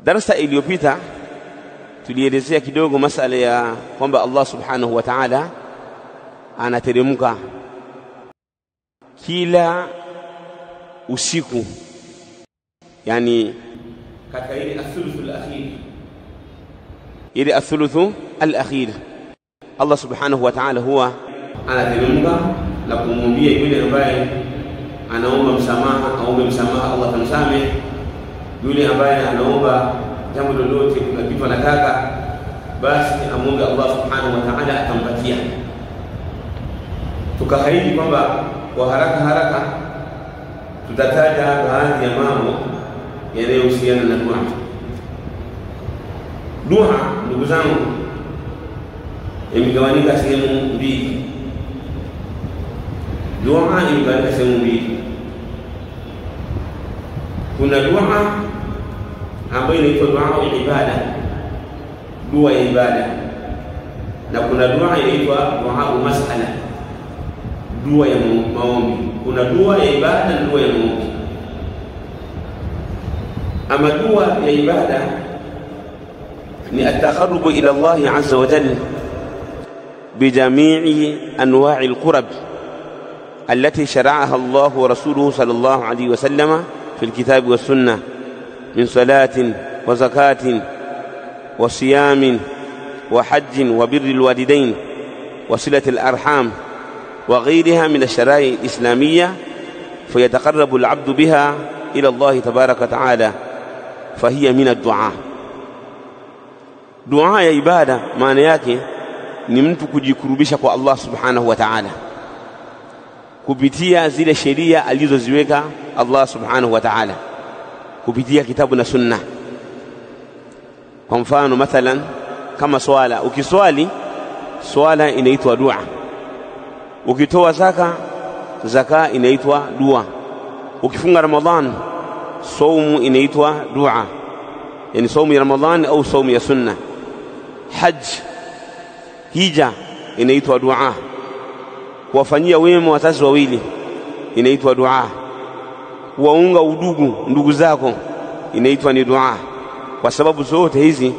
Darasa iliyopita tulielezea kidogo masala ya kwamba Allah subhanahu wa ta'ala anateremka kila usiku, yani katika ile athuluthu al-akhir, ile athuluthu al-akhir Allah subhanahu wa ta'ala huwa anateremka na kumwambia yule ambaye anaomba msamaha, aombe msamaha, Allah tamsamehe. Yule ambaye anaomba jambo lolote, kuna kitu anataka, basi amwombe Allah subhanahu wa ta'ala atampatia. Tukahaidi kwamba kwa haraka tutataja baadhi ya mambo yanayohusiana na dua. Dua, ndugu zangu, imegawanyika sehemu mbili. Dua imegawanyika sehemu mbili. Kuna dua ambayo inaitwa dua ya ibada, dua ya ibada, na kuna dua inaitwa dua mas'ala, dua ya maombi. Kuna dua ya ibada na dua ya maombi. Ama dua ya ibada ni at-taqarrub ila Allah azza wa jalla bijami'i anwa'i al-qurab التي شرعها الله ورسوله صلى الله عليه وسلم في الكتاب والسنة من صلاة وزكاة وصيام وحج وبر الوالدين وصلة الأرحام وغيرها من الشرائع الإسلامية، فيتقرب العبد بها إلى الله تبارك وتعالى، فهي من الدعاء. دعاء يا عبادة معنى yake ni mtu kujikurubisha kwa Allah subhanahu wa ta'ala kupitia zile sheria alizoziweka Allah subhanahu wa ta'ala kupitia kitabu na sunna. Kwa mfano mathalan kama swala, ukiswali swala inaitwa dua, ukitoa zaka inaitwa dua, ukifunga Ramadhan saumu inaitwa dua, yani saumu ya Ramadhan au saumu ya sunna. Hija inaitwa dua, kuwafanyia wema wazazi wawili inaitwa dua, kuwaunga udugu ndugu zako inaitwa ni dua. Kwa sababu zote hizi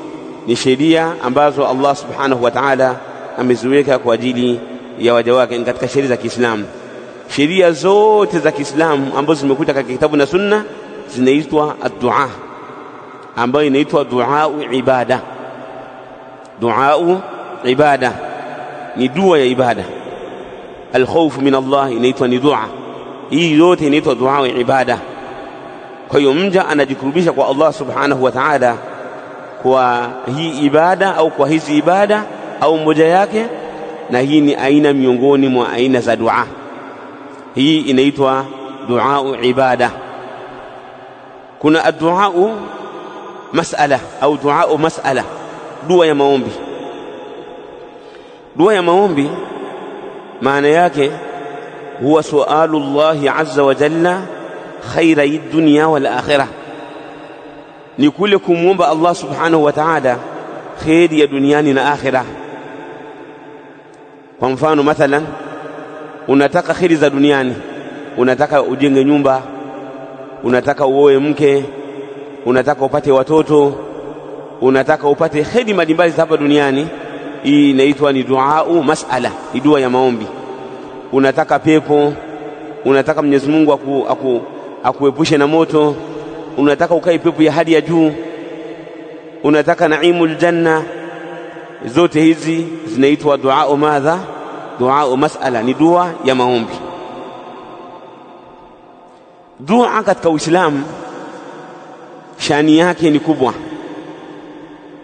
ni sheria ambazo Allah subhanahu wa ta'ala ameziweka kwa ajili ya waja wake katika sheria za Kiislamu. Sheria zote za Kiislamu ambazo zimekuja katika kitabu na sunna zinaitwa ad-dua, ambayo inaitwa dua ibada. Dua ibada ni dua ya ibada. Al-khawfu min Allah inaitwa ni dua. Hii yote inaitwa dua ya ibada. Kwa hiyo mja anajikurubisha kwa Allah subhanahu wa ta'ala kwa hii ibada au kwa hizi ibada au moja yake, na hii ni aina miongoni mwa aina za dua. Hii inaitwa dua ibada. Kuna ad-dua mas'ala au dua mas'ala, dua ya maombi. Dua ya maombi maana yake huwa sualu Allah azza wa jalla khaira ad-dunya wal akhirah, ni kule kumuomba Allah subhanahu wa ta'ala khairi ya duniani na akhirah. Kwa mfano mathalan unataka khairi za duniani, unataka ujenge nyumba, unataka uoe mke, unataka upate watoto, unataka upate khairi mbalimbali hapa duniani, hii inaitwa ni dua mas'ala, ni dua ya maombi. Unataka pepo, unataka Mwenyezi Mungu akuepushe na moto, unataka ukae pepo ya hadi ya juu, unataka naimul janna, zote hizi zinaitwa dua madha, dua mas'ala, ni dua ya maombi. Dua katika Uislamu shani yake ni kubwa.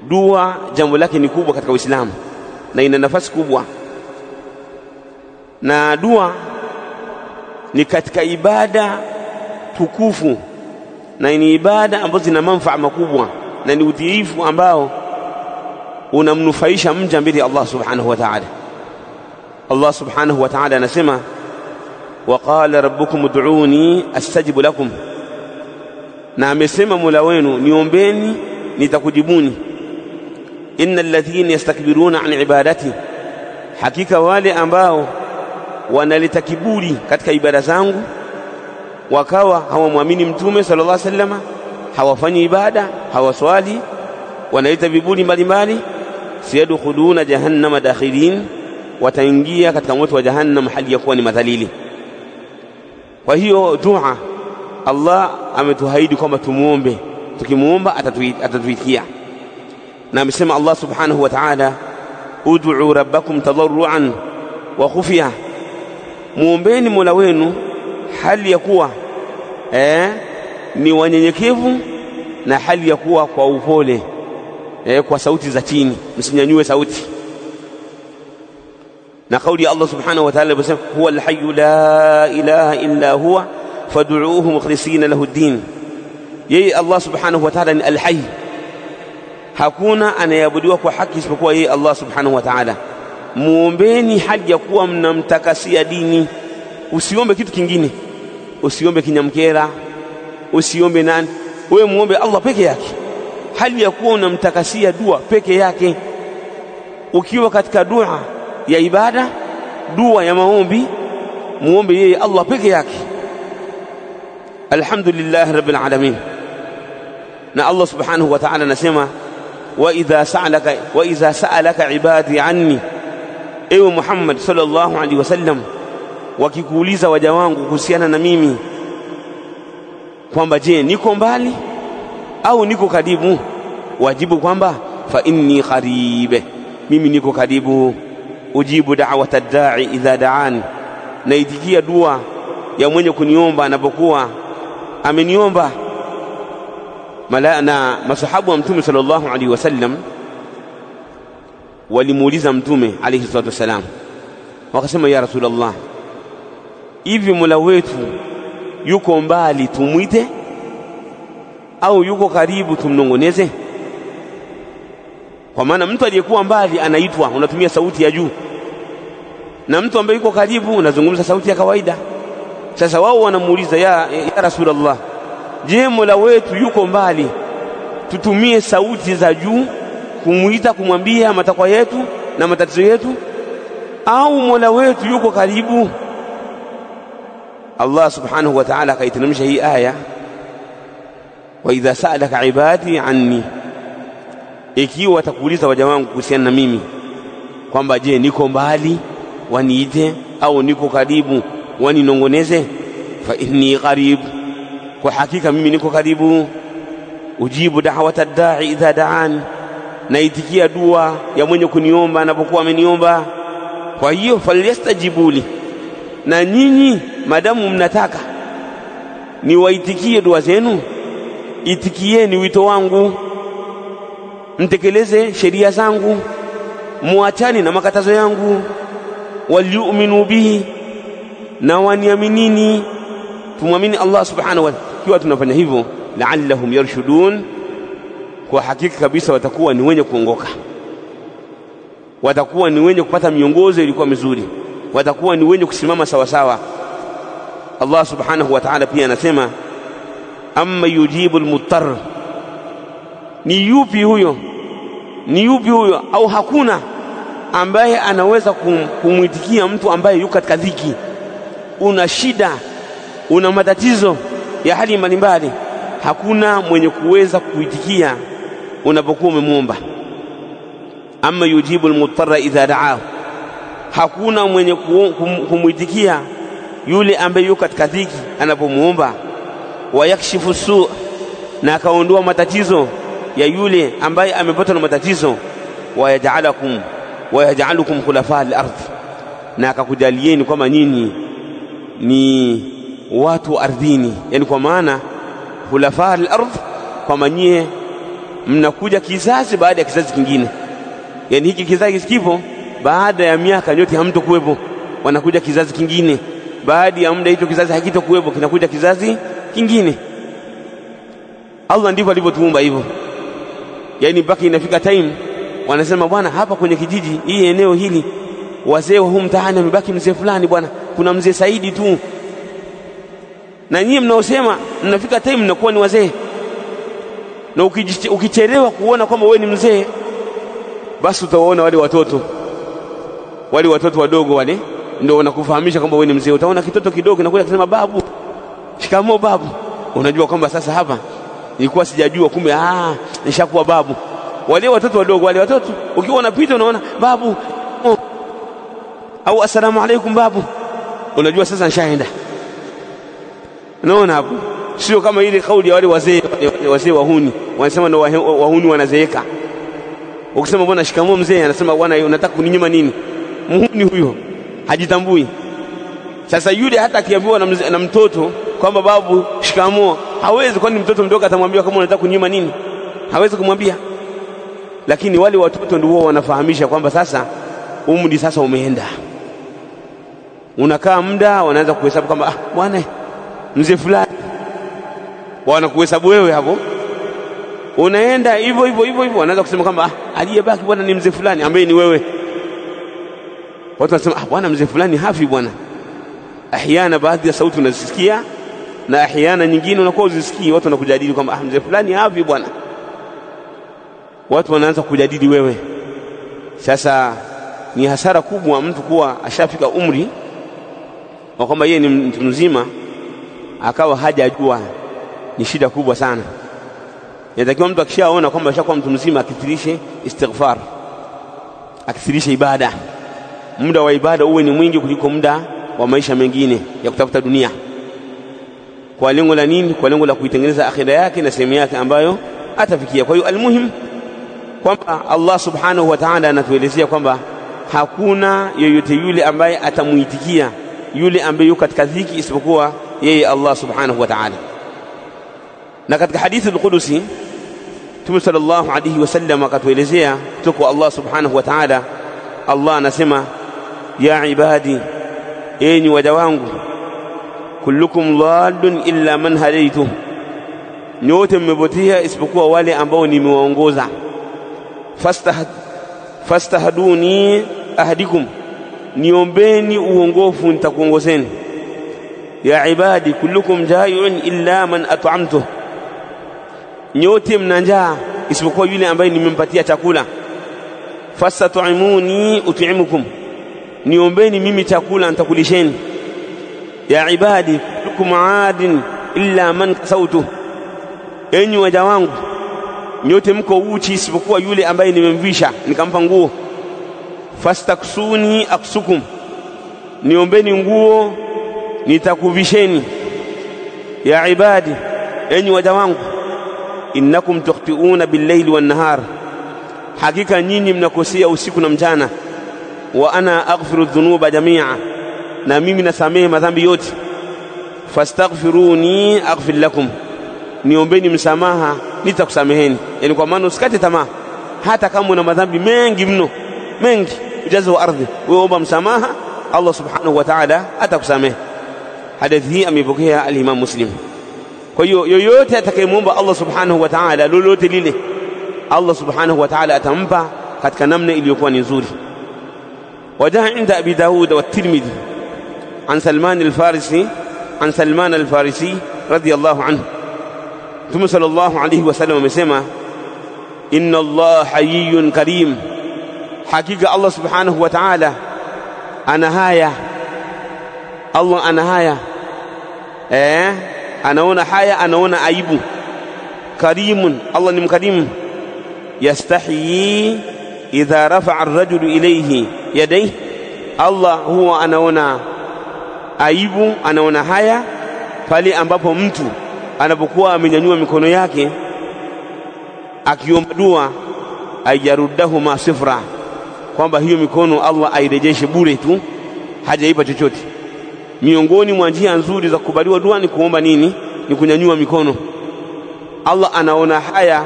Dua jambo lake ni kubwa katika Uislamu na ina nafasi kubwa, na dua ni katika ibada tukufu, na ni ibada ambazo zina manufaa makubwa, na ni utiifu ambao unamnufaisha mja mbele ya Allah subhanahu wa ta'ala. Allah subhanahu wa ta'ala anasema waqala rabbukum ud'uni astajib lakum, na amesema Mola wenu niombeni nitakujibuni. Innal ladhina yastakbiruna an ibadati, hakika wale ambao wanaleta kiburi katika ibada zangu, wakawa hawamwamini mtume sallallahu alaihi wasallam, hawafanyi ibada, hawaswali, wanaita viburi mbalimbali, sayadkhuluna jahannama dakhilin, wataingia katika moto wa jahannam hali ya kuwa ni madhalili. Kwa hiyo dua Allah ametuahidi kwamba tumuombe, tukimuomba atatuitikia. Na amesema Allah subhanahu wa ta'ala, ud'u rabbakum tadarruan wa khufya, muombeni Mola wenu hali ya kuwa ni wanyenyekevu na hali ya kuwa kwa upole, kwa sauti za chini, msinyanyue sauti. Na kauli ya Allah subhanahu wa ta'ala anasema, huwa al-hayyu la ilaha illa huwa fad'uuhu mukhlisina lahu ad-din. Yeye Allah subhanahu wa ta'ala ni al-hayy, hakuna anayeabudiwa kwa haki isipokuwa yeye Allah subhanahu wa ta'ala. Muombeni hali ya kuwa mnamtakasia dini, usiombe kitu kingine, usiombe kinyamkera, usiombe nani, wewe muombe Allah peke yake, hali ya kuwa unamtakasia dua peke yake. Ukiwa katika dua ya ibada, dua ya maombi, muombe yeye Allah peke yake. Alhamdulillah rabbil alamin. Na Allah subhanahu wa ta'ala anasema, wa idha sa'alaka ibadi anni, ewe Muhammad sallallahu alaihi wasallam, wakikuuliza waja wangu kuhusiana na mimi kwamba je, niko mbali au niko karibu, wajibu kwamba fa inni qarib, mimi niko karibu. Ujibu da'wata ad-da'i idha da'an, naitikia dua ya mwenye kuniomba anapokuwa ameniomba. Na masahabu wa Mtume sallallahu alaihi wasallam walimuuliza Mtume alayhi salatu wasalam, wakasema, ya Rasulullah, hivi Mola wetu yuko mbali tumwite au yuko karibu tumnongoneze? Kwa maana mtu aliyekuwa mbali anaitwa, unatumia sauti ya juu, na mtu ambaye yuko karibu unazungumza sauti ya kawaida. Sasa wao wanamuuliza, ya Rasulullah, je, Mola wetu yuko mbali tutumie sauti za juu kumuita, kumwambia matakwa yetu na matatizo yetu, au Mola wetu yuko karibu? Allah subhanahu wa ta'ala akaiteremsha hii aya, wa idha sa'alaka ibadi anni, ikiwa watakuuliza waja wangu kuhusiana na mimi kwamba je, niko mbali waniite au niko karibu waninongoneze, fa inni qarib, kwa hakika mimi niko karibu. Ujibu da'wata ad-da'i idha da'an, naitikia dua ya mwenye kuniomba anapokuwa ameniomba. Kwa hiyo falyastajibuli, na nyinyi madamu mnataka niwaitikie dua zenu, itikieni wito wangu, mtekeleze sheria zangu, muachani na makatazo yangu. Waliu'minu bihi, na waniaminini, tumwamini Allah subhanahu wa ta'ala. Kiwa tunafanya hivyo, la'allahum yarshudun, kwa hakika kabisa watakuwa ni wenye kuongoka, watakuwa ni wenye kupata miongozo ilikuwa mizuri, watakuwa ni wenye kusimama sawa sawa. Allah subhanahu wa ta'ala pia anasema, amma yujibu al-muttar, ni yupi huyo au hakuna ambaye anaweza kumwitikia mtu ambaye yuko katika dhiki, una shida, una matatizo ya hali mbalimbali, hakuna mwenye kuweza kuitikia unapokuwa umemuomba. Amma yujibu al-muttarra idha da'ahu, hakuna mwenye kumwitikia yule ambaye yuko katika dhiki anapomuomba. Wa yakshifu su', na akaondoa matatizo ya yule ambaye amepatwa na matatizo. Wa yaj'alukum khulafa al-ardh, na akakujalieni kwamba nyinyi ni watu ardhini, yani kwa maana khulafa al-ardh, kwa nyinyi mnakuja kizazi baada ya kizazi kingine. Yani hiki kizazi kipo, baada ya miaka yote hamtokuwepo, wanakuja kizazi kingine. Baada ya muda hicho kizazi hakitokuwepo, kinakuja kizazi kingine. Allah ndivyo alivyotuumba hivyo. Yani mpaka inafika time wanasema, bwana, hapa kwenye kijiji hii eneo hili wazee wa mtaani wamebaki mzee fulani bwana, kuna mzee Saidi tu. Na nyinyi mnaosema mnafika time mnakuwa ni wazee, na ukichelewa kuona kwamba wewe ni mzee, basi utaona wale watoto wadogo wale ndio wanakufahamisha kwamba wewe ni mzee. Utaona kitoto kidogo kinakuja kusema, babu, shikamoo babu, unajua kwamba sasa hapa nilikuwa sijajua, kumbe nishakuwa babu. Wale watoto wadogo, wale watoto ukiwa unapita unaona babu au asalamu alaykum babu, unajua sasa nishaenda. Unaona hapo, sio kama ile kauli ya wale wazee wahuni wanasema ndio wahuni wanazeeka. Ukisema bwana shikamoo mzee, anasema bwana unataka kuninyima nini? Muhuni huyo hajitambui. Sasa yule hata akiambiwa na mtoto kwamba babu shikamoo, hawezi, kwani mtoto mdogo atamwambia kama unataka kuninyima nini? Hawezi kumwambia. Lakini wale watoto ndio wanafahamisha kwamba sasa umri sasa umeenda. Unakaa muda wanaanza kuhesabu kwamba bwana mzee fulani, wanakuhesabu wewe hapo. Unaenda hivyo wanaanza kusema kwamba aliyebaki bwana ni mzee fulani ambaye ni wewe. Watu wanasema bwana mzee fulani hafi bwana. Ahyana baadhi ya sauti unazisikia na ahyana nyingine unakuwa uzisikii. Watu wanakujadili kwamba mzee fulani hafi bwana. Watu wanaanza kujadili wewe. Sasa ni hasara kubwa mtu kuwa ashafika umri na kwamba yeye ni mtu mzima akawa hajajua, ni shida kubwa sana. Inatakiwa mtu akishaona kwamba ashakuwa mtu mzima akithirishe istighfar, akithirishe ibada. Muda wa ibada uwe ni mwingi kuliko muda wa maisha mengine ya kutafuta dunia. Kwa lengo la nini? Kwa lengo la kuitengeneza akhira yake na sehemu yake ambayo atafikia. Kwa hiyo almuhim kwamba Allah subhanahu wa ta'ala anatuelezea kwamba hakuna yoyote yule ambaye atamuitikia yule ambaye yuko katika dhiki isipokuwa yeye Allah subhanahu wa ta'ala. Na katika hadithi al-Qudusi Mtume sallallahu alayhi wasallam akatuelezea kutoka Allah subhanahu wa ta'ala, Allah anasema ya ibadi, enyi waja wangu, kullukum dhallun illa man hadaytu, nyote mmepotea isipokuwa wale ambao nimewaongoza. Fastahduni ahdikum, niombeni uongofu nitakuongozeni. Ya ibadi kullukum jai'un illa man at'amtuh, nyote mna njaa isipokuwa yule ambaye nimempatia chakula. Fastat'imuni ut'imukum, niombeni mimi chakula nitakulisheni. Ya ibadi kullukum 'adin illa man kasawtuh, enyi waja wangu nyote mko uchi isipokuwa yule ambaye nimemvisha nikampa nguo. Fastaksuni aksukum, niombeni nguo nitakuvisheni. Ya ibadi, enyi waja wangu, innakum tukhti'una bil-layli wan-nahar, hakika nyinyi mnakosea usiku na mchana. Wa ana aghfiru dhunuba jami'a, na mimi nasamehe madhambi yote. Fastaghfiruni aghfir lakum, niombeni msamaha nitakusameheni. Yani kwa maana usikate tamaa, hata kama una madhambi mengi mno, mengi ujazo wa ardhi, wewe omba msamaha, Allah subhanahu wa ta'ala atakusamehe. Hadithi hii amepokea al-Imam Muslim. Kwa hiyo yoyote atakayemuomba Allah subhanahu wa ta'ala lolote lile, Allah subhanahu wa ta'ala atampa katika namna iliyokuwa nzuri. Wajaa inda Abi Daud wa Tirmidhi an Salman al-Farisi radiyallahu anhu, Mtume sallallahu alayhi wasallam amesema inna Allah hayyun karim, hakika Allah subhanahu wa ta'ala ana haya. Allah ana haya, anaona haya, anaona aibu. Karimun, Allah ni mkarimu. Yastahi idha rafa'a ar-rajulu ilayhi yadayhi, Allah huwa anaona aibu, anaona haya pale ambapo mtu anapokuwa amenyanyua mikono yake akiomba dua, ayarudahu ma sifra, kwamba hiyo mikono Allah airejeshe bure tu, hajaipa chochote. Miongoni mwa njia nzuri za kukubaliwa dua ni kuomba nini? Ni kunyanyua mikono. Allah anaona haya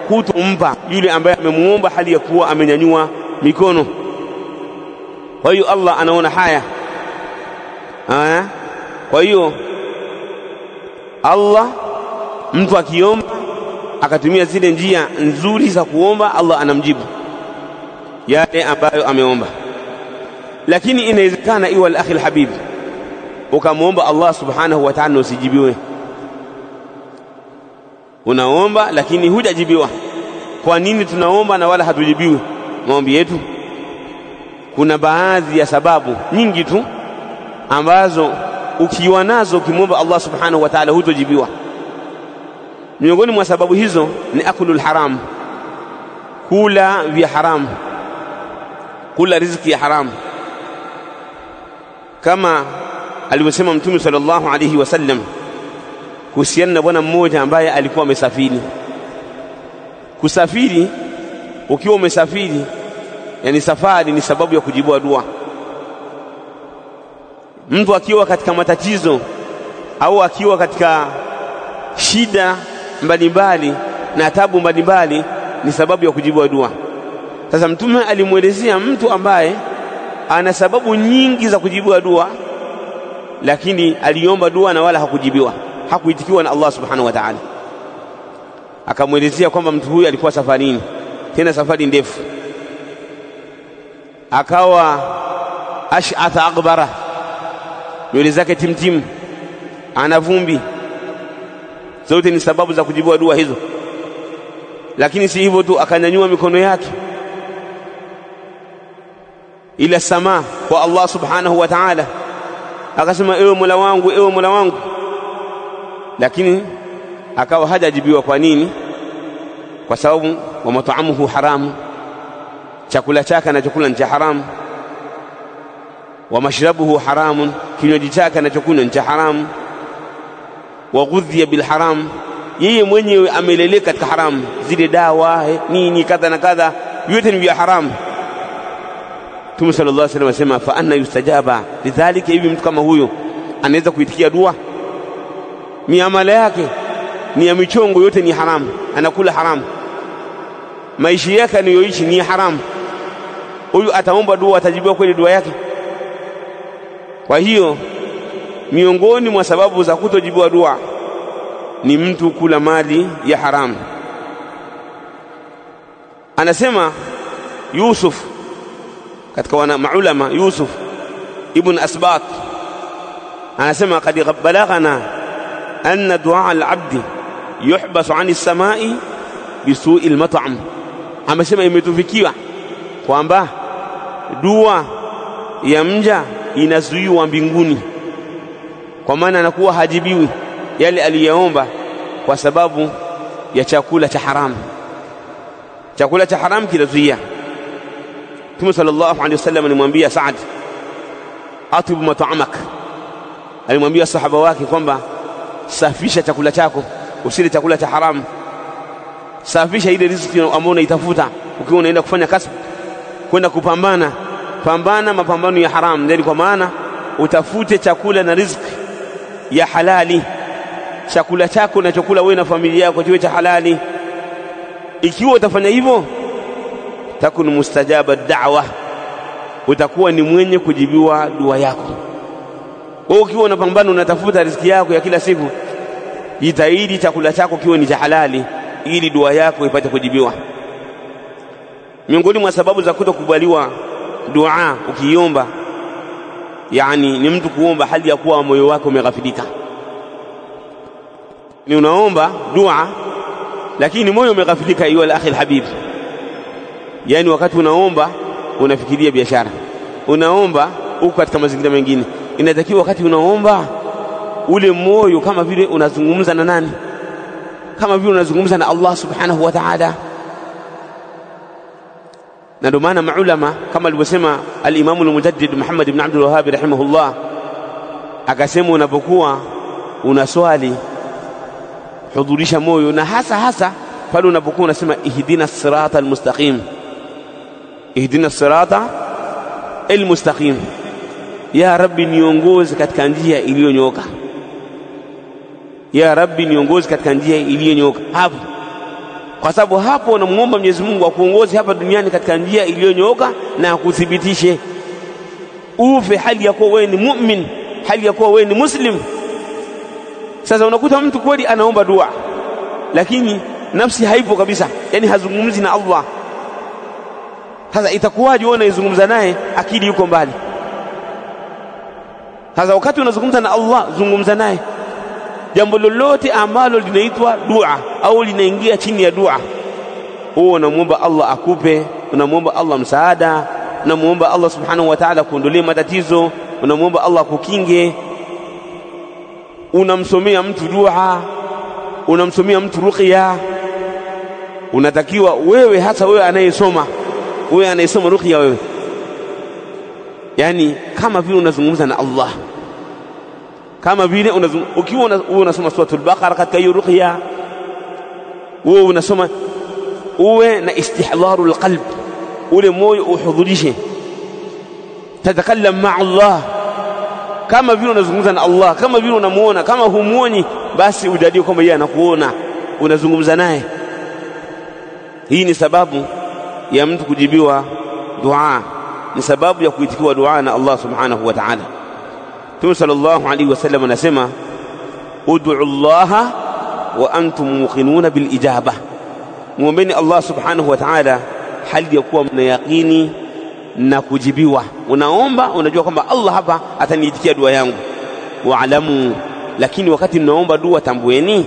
kutompa yule ambaye amemuomba hali ya kuwa amenyanyua mikono. Kwa hiyo Allah anaona haya. Kwa hiyo Allah, mtu akiomba akatumia zile njia nzuri za kuomba, Allah anamjibu yale ambayo ameomba. Lakini inawezekana iwa al-akhi al-habib ukamuomba Allah subhanahu wa ta'ala usijibiwe. Unaomba lakini hujajibiwa. Kwa nini tunaomba na wala hatujibiwi maombi yetu? Kuna baadhi ya sababu nyingi tu ambazo ukiwa nazo ukimwomba Allah subhanahu wa ta'ala hutojibiwa. Miongoni mwa sababu hizo ni akulul haram, kula vya haram, kula riziki ya haram, kama alivyosema Mtume sallallahu alayhi wasallam kuhusiana na bwana mmoja ambaye alikuwa amesafiri. Kusafiri, ukiwa umesafiri, yani safari ni sababu ya kujibiwa dua. Mtu akiwa katika matatizo au akiwa katika shida mbalimbali na taabu mbalimbali ni sababu ya kujibiwa dua. Sasa Mtume alimuelezea mtu ambaye ana sababu nyingi za kujibiwa dua, lakini aliomba dua na wala hakujibiwa, hakuitikiwa na Allah subhanahu wa ta'ala. Akamuelezea kwamba mtu huyu alikuwa safarini, tena safari ndefu, akawa ash'atha aghbara, nywele zake timtim, ana vumbi. Zote ni sababu za kujibiwa dua hizo. Lakini si hivyo tu, akanyanyua mikono yake ila sama kwa Allah subhanahu wa ta'ala, akasema ewe Mola wangu, ewe Mola wangu, lakini akawa hajajibiwa. Kwa nini? Kwa sababu wa mat'amuhu haramu, chakula chake anachokula ni cha haramu, wa mashrabuhu haramun, kinywaji chake anachokunywa ni cha haramu, wa ghudhiya bil haram, yeye mwenyewe ameleleka katika haramu, zile dawa nini kadha na kadha yote ni vya haramu. Mtume sallallahu alaihi wasallam asema fa anna yustajaba lidhalika, hivi mtu kama huyo anaweza kuitikia dua? Miamala yake ni ya michongo, yote ni haramu, anakula haramu, maisha yake anayoishi ni haramu. Huyu ataomba dua, atajibiwa kweli dua yake? Kwa hiyo miongoni mwa sababu za kutojibiwa dua ni mtu kula mali ya haramu. Anasema Yusuf katika wana maulama, Yusuf ibn Asbat anasema qad balaghana anna du'a al-'abd yuhbasu 'ani as-sama'i bisu'i al-mat'am. Amesema imetufikiwa kwamba dua ya mja inazuiwa mbinguni, kwa maana anakuwa hajibiwi yale aliyoomba kwa sababu ya chakula cha haramu. Chakula cha haramu kinazuia. Mtume sallallahu alaihi wasallam alimwambia Saad, atib mat'amak, alimwambia sahaba wake kwamba safisha chakula chako, usile chakula cha haramu, safisha ile riziki ambayo unaitafuta ukiwa unaenda kufanya kasbu, kwenda kupambana, pambana mapambano ya haramu. Ndio kwa maana utafute chakula na riziki ya halali. Chakula chako unachokula wewe na familia yako kiwe cha halali. Ikiwa utafanya hivyo, takunu mustajaba da'wa, utakuwa ni mwenye kujibiwa dua yako. Wewe ukiwa unapambana unatafuta riziki yako ya kila siku, jitahidi chakula chako kiwe ni cha halali ili dua yako ipate kujibiwa. Miongoni mwa sababu za kutokubaliwa dua ukiomba, yani ni mtu kuomba hali ya kuwa moyo wako umeghafilika. Ni unaomba dua lakini moyo umeghafilika, hiyo al-akhi al-habib. Yani wakati unaomba unafikiria biashara, unaomba uko katika mazingira mengine. Inatakiwa wakati unaomba ule moyo kama vile unazungumza na nani? Kama vile unazungumza na Allah subhanahu wa ta'ala. Na ndio maana maulama kama alivyosema al-Imam al-Mujaddid Muhammad ibn Abdul Wahhab rahimahullah, akasema unapokuwa unaswali hudhurisha moyo, na hasa pale unapokuwa unasema ihdina as-sirata al-mustaqim, ihdina as-sirata al-mustaqim, ya rabbi niongoze katika njia iliyonyooka, ya rabbi niongoze katika njia iliyonyooka. Hapo kwa sababu hapo unamuomba Mwenyezi Mungu akuongoze hapa duniani katika njia iliyonyooka na akuthibitishe ufe hali ya kuwa wewe ni mu'min, hali ya kuwa wewe ni muslim. Sasa unakuta mtu kweli anaomba dua lakini nafsi haipo kabisa, yani hazungumzi na Allah. Sasa itakuwaje wewe unazungumza naye akili yuko mbali? Sasa wakati unazungumza na Allah, zungumza naye. Jambo lolote ambalo linaitwa dua au linaingia chini ya dua, wewe unamuomba Allah akupe, unamuomba Allah msaada, unamuomba Allah subhanahu wa ta'ala kuondolee matatizo, unamuomba Allah kukinge, unamsomea mtu dua, unamsomea mtu ruqya, unatakiwa wewe, hasa wewe anayesoma ruqya, wewe yani kama vile unazungumza na Allah, kama vile ukiwa unasoma suratul Baqara katika hiyo ruqya, wewe unasoma, uwe na istihdharul qalb, ule moyo uhudhurishe, tatakallam ma'a Allah, kama vile unazungumza na Allah, kama vile unamuona. Kama humuoni, basi udadie kwamba yeye anakuona, unazungumza naye. Hii ni sababu ya mtu kujibiwa dua, ni sababu ya kuitikiwa dua na Allah subhanahu wa ta'ala. Mtume sallallahu alaihi wasallam anasema, ud'u Allah wa antum muqinuna bil ijaba, muombeni Allah subhanahu wa ta'ala hali ya kuwa mna yaqini na kujibiwa. Unaomba unajua kwamba Allah hapa ataniitikia dua yangu. Wa'lamu, lakini wakati mnaomba dua tambueni,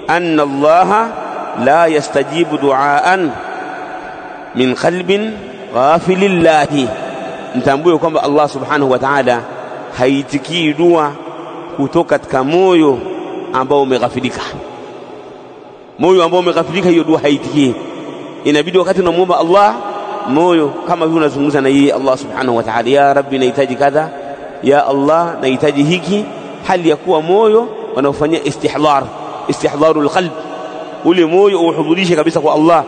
anna Allah la yastajibu du'aan min qalbin ghafilillahi, mtambue kwamba Allah subhanahu wa ta'ala haitikii dua kutoka katika moyo ambao umeghafilika. Moyo ambao umeghafilika, hiyo dua haitikii. Inabidi wakati unamuomba Allah, moyo kama vile unazungumza na yeye Allah subhanahu wa ta'ala, ya Rabbi nahitaji kadha, ya Allah nahitaji hiki, hali ya kuwa moyo wanaofanyia istihdharul qalb, ule moyo uhudhurishe kabisa kwa Allah,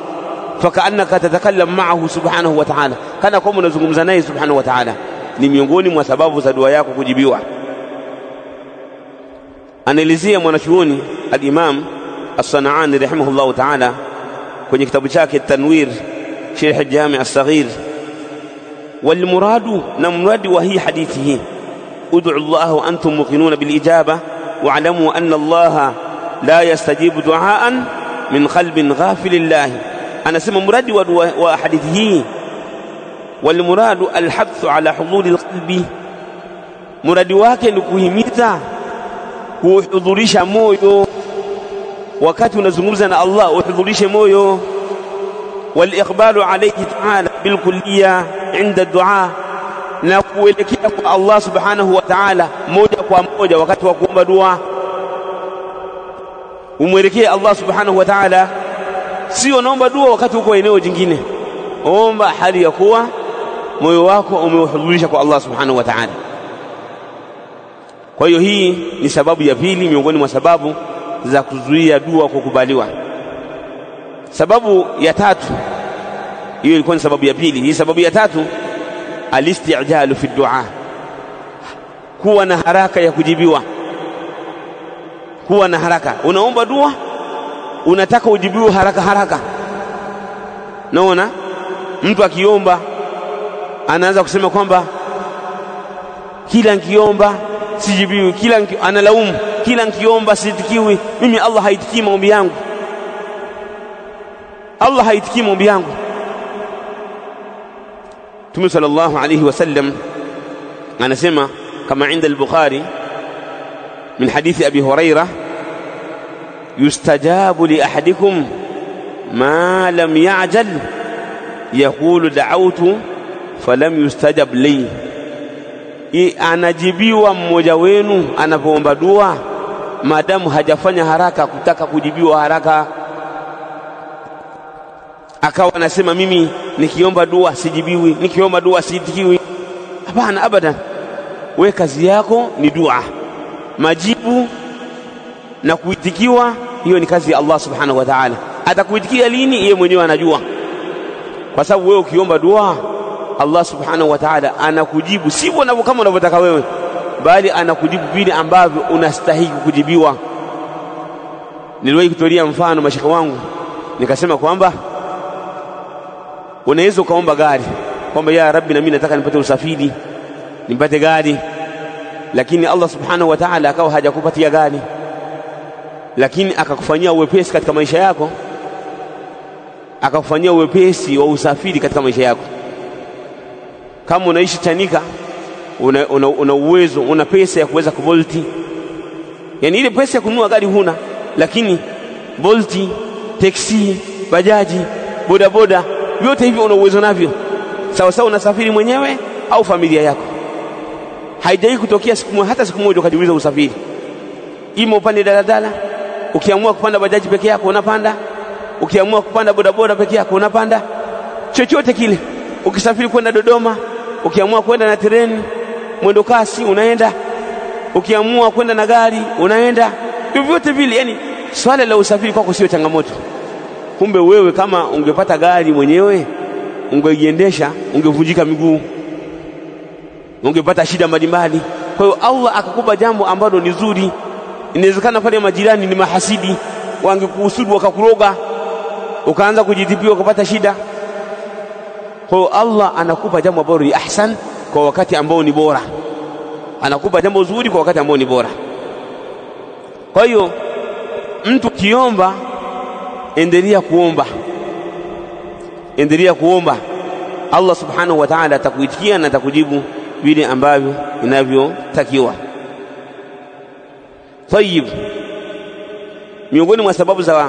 fakaannaka tatakallam ma'ahu subhanahu wa ta'ala, kana kama unazungumza naye subhanahu wa ta'ala. Ni miongoni mwa sababu za dua yako kujibiwa. Anaelezea mwanachuoni al-Imam As-San'ani rahimahullah ta'ala kwenye kitabu chake Tanwir Sharh al-Jami' as-Saghir, wal muradu, na muradi wa hii hadithi hii, ud'u Allah wa antum muqinuna bil ijaba wa'lamu anna Allah la yastajibu du'aan min qalbin ghafilillah. Anasema muradi wa hadithi hii, wal muradu al-habthu ala huduri al-qalbi, muradi wake ni kuhimiza kuhudhurisha moyo wakati unazungumza na Allah, uhudhurishe moyo. Wal iqbalu alayhi ta'ala bil kulliyya 'inda ad-du'a, na kuelekea kwa Allah subhanahu wa ta'ala moja kwa moja wakati wa kuomba dua. Umwelekee Allah subhanahu wa ta'ala, sio naomba dua wakati uko eneo jingine. Omba hali ya kuwa moyo wako umeuhudhurisha kwa Allah subhanahu wa ta'ala. Kwa hiyo hii ni sababu ya pili miongoni mwa sababu za kuzuia dua kukubaliwa. Sababu ya tatu, hiyo ilikuwa ni sababu ya pili. Hii sababu ya tatu, alisti'jalu fi du'a, kuwa na haraka ya kujibiwa. Kuwa na haraka, unaomba dua unataka ujibiwe haraka. Naona mtu akiomba anaanza kusema kwamba kila nikiomba sijibiwi, analaumu, kila nikiomba sitikiwi, mimi Allah haitikii maombi yangu, Allah haitikii maombi yangu. Mtume sallallahu alayhi wasallam anasema kama inda al-Bukhari min hadithi Abi Hurairah, yustajabu li ahadikum ma lam ya'jal, yaqulu da'awtu falam yustajab li, anajibiwa mmoja wenu anapoomba dua maadamu hajafanya haraka kutaka kujibiwa haraka. Akawa anasema mimi nikiomba dua sijibiwi, nikiomba dua siitikiwi. Hapana, abadan. Wewe kazi yako ni dua, majibu na kuitikiwa, hiyo ni kazi ya Allah subhanahu wa ta'ala. Atakuitikia lini yeye mwenyewe anajua, kwa sababu wewe ukiomba dua Allah subhanahu wa ta'ala anakujibu sivyo kama unavyotaka wewe, bali anakujibu vile ambavyo unastahili kujibiwa. Niliwahi kutolea mfano mashaka wangu, nikasema kwamba unaweza ukaomba gari kwamba ya Rabbi na mimi nataka nipate usafiri, nipate gari, lakini Allah subhanahu wa ta'ala akawa hajakupatia gari, lakini akakufanyia uwepesi katika maisha yako, akakufanyia uwepesi wa usafiri katika maisha yako. Kama unaishi Chanika, una uwezo, una pesa ya kuweza kuvolti, yani ile pesa ya kununua gari huna, lakini volti, taxi, bajaji, bodaboda, vyote hivyo una uwezo navyo. Sawa sawa unasafiri mwenyewe au familia yako. Haijai kutokea hata siku moja ukajiuliza usafiri, ima upande daladala, Ukiamua kupanda bajaji peke yako unapanda, ukiamua kupanda bodaboda peke yako unapanda, chochote kile. Ukisafiri kwenda Dodoma, ukiamua kwenda na treni mwendo kasi unaenda, ukiamua kwenda na gari unaenda, vyovyote vile. Yani swala la usafiri kwako sio changamoto. Kumbe wewe kama ungepata gari mwenyewe ungeiendesha, ungevunjika miguu, ungepata shida mbalimbali. Kwa hiyo Allah akakupa jambo ambalo ni zuri. Inawezekana pale majirani ni mahasidi, wangekuhusudu wakakuroga, ukaanza kujitipia ukapata shida. Kwa hiyo Allah anakupa jambo ambalo ni ahsan kwa wakati ambao ni bora, anakupa jambo zuri kwa wakati ambao ni bora. Kwa hiyo mtu kiomba, endelea kuomba, endelea kuomba. Allah subhanahu wa ta'ala atakuitikia na atakujibu vile ambavyo inavyotakiwa. Tayib, miongoni mwa sababu za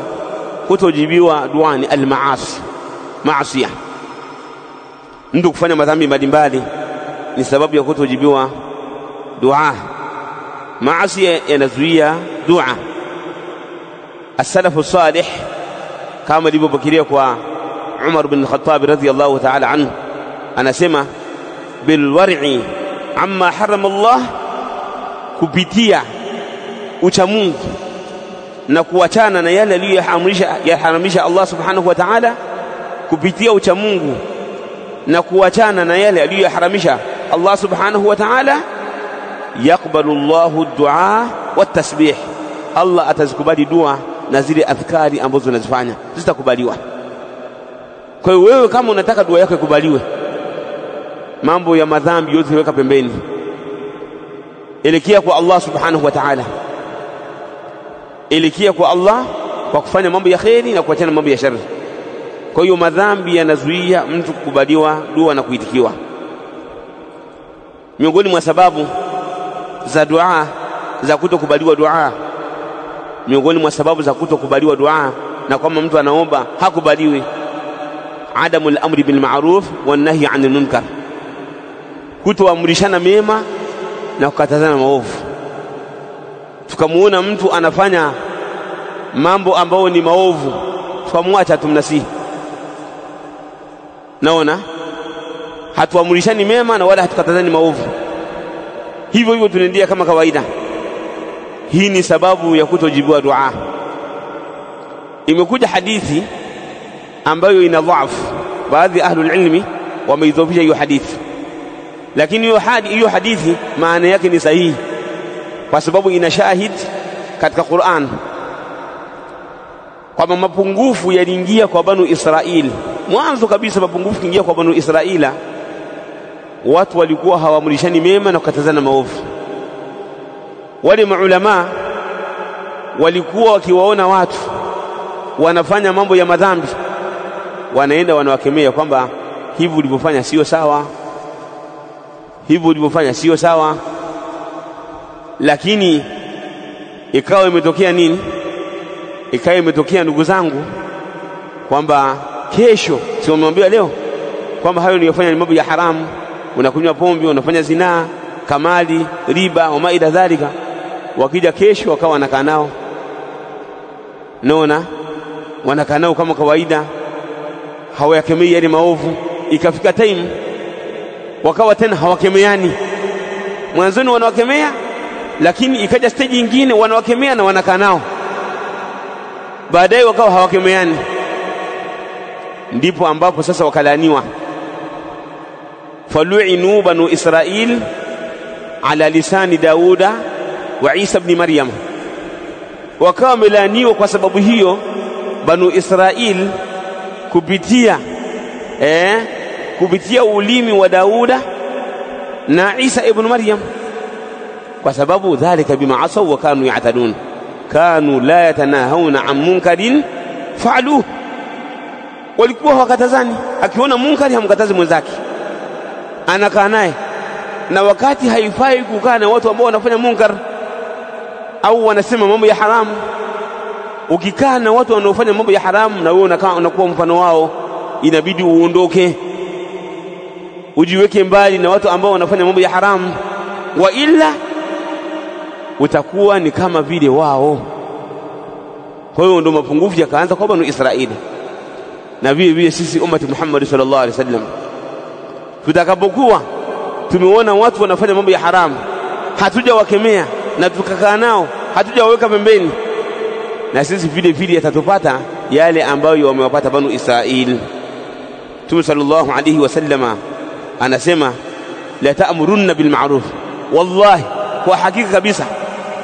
kutojibiwa dua ni al-maasi, maasiya. Mtu kufanya madhambi mbalimbali ni sababu ya kutojibiwa dua. Maasiya yanazuia dua. As-salafu salih kama ilivyopokelea kwa Umar bin Khattab radhiyallahu ta'ala anhu, anasema bil war'i amma harama Allah, kupitia ucha Mungu na kuachana na yale aliyoharamisha Allah subhanahu wa ta'ala, kupitia ucha Mungu na kuachana na yale aliyoharamisha Allah subhanahu wa ta'ala, yakbalu Allahu ad-du'a wat-tasbih, Allah atazikubali dua na zile adhkari ambazo unazifanya zitakubaliwa. Kwa hiyo wewe kama unataka dua yako ikubaliwe, mambo ya madhambi yote weka pembeni, elekea kwa Allah subhanahu wa ta'ala, elekea kwa Allah kwa kufanya mambo ya kheri na kuachana mambo ya shari. Kwa hiyo madhambi yanazuia mtu kukubaliwa dua na kuitikiwa. Miongoni mwa sababu za dua za kutokubaliwa dua, miongoni mwa sababu za kutokubaliwa dua na kwamba mtu anaomba hakubaliwi, adamul amri bil ma'ruf wan nahy 'anil munkar, kutoamrishana mema na kukatazana maovu. Tukamuona mtu anafanya mambo ambayo ni maovu, tukamwacha tumnasihi. Naona hatuamrishani mema na wala hatukatazani maovu, hivyo hivyo tunaendelea kama kawaida. Hii ni sababu ya kutojibiwa dua. Imekuja hadithi ambayo ina dhaifu, baadhi ahlul ilmi wameidhofisha hiyo hadithi, lakini hiyo hadithi maana yake ni sahihi kwa sababu ina shahid katika Qur'an kwamba mapungufu yaliingia kwa Banu Israili. Mwanzo kabisa mapungufu kiingia kwa Banu Israila, watu walikuwa hawamrishani mema na kukatazana maovu. Wale maulama walikuwa wakiwaona watu wanafanya mambo ya madhambi, wanaenda wanawakemea kwamba hivi ulivyofanya sio sawa, hivi ulivyofanya sio sawa. Lakini ikawa imetokea nini? Ikawa imetokea ndugu zangu kwamba kesho, si wameambiwa leo kwamba hayo niliyofanya ni mambo ya haramu, unakunywa pombe, unafanya zinaa, kamali, riba wa maida dhalika. Wakija kesho wakawa wanakaa nao, naona wanakaa nao kama kawaida, hawayakemei yale maovu. Ikafika time wakawa tena hawakemeani. Mwanzoni wanawakemea, lakini ikaja stage nyingine wanawakemea na wanakaa nao, baadaye wakawa hawakemeani. Ndipo ambapo sasa wakalaaniwa, falu'inu banu Israil ala lisani Dauda wa Isa ibn Maryam, wakawa wamelaaniwa kwa sababu hiyo Banu Israil kupitia ulimi wa Dauda na Isa ibn Maryam, kwa sababu dhalika bima asaw wa kanu ya'tadun kanu la yatanahawna an munkarin fa'aluhu. Walikuwa hawakatazani, akiona munkari hamkatazi mwenzake, anakaa naye. Na wakati haifai kukaa na watu ambao wanafanya munkar au wanasema mambo ya haramu. Ukikaa na watu wanaofanya mambo ya haramu na wewe unakuwa mfano wao, inabidi uondoke, ujiweke mbali na watu ambao wanafanya mambo ya haramu, wa ila utakuwa ni kama vile wao. Kwa hiyo ndio mapungufu yakaanza kwa Banu Israeli. Na vile sisi ummati Muhammad sallallahu alaihi wasallam tutakapokuwa tumeona watu wanafanya mambo ya haramu, hatujawakemea na tukakaa nao, hatujawaweka pembeni, na sisi vile yatatupata yale ambayo wamewapata Banu Israeli. Mtume sallallahu alaihi wasallama anasema la ta'murunna bil ma'ruf, wallahi kwa hakika kabisa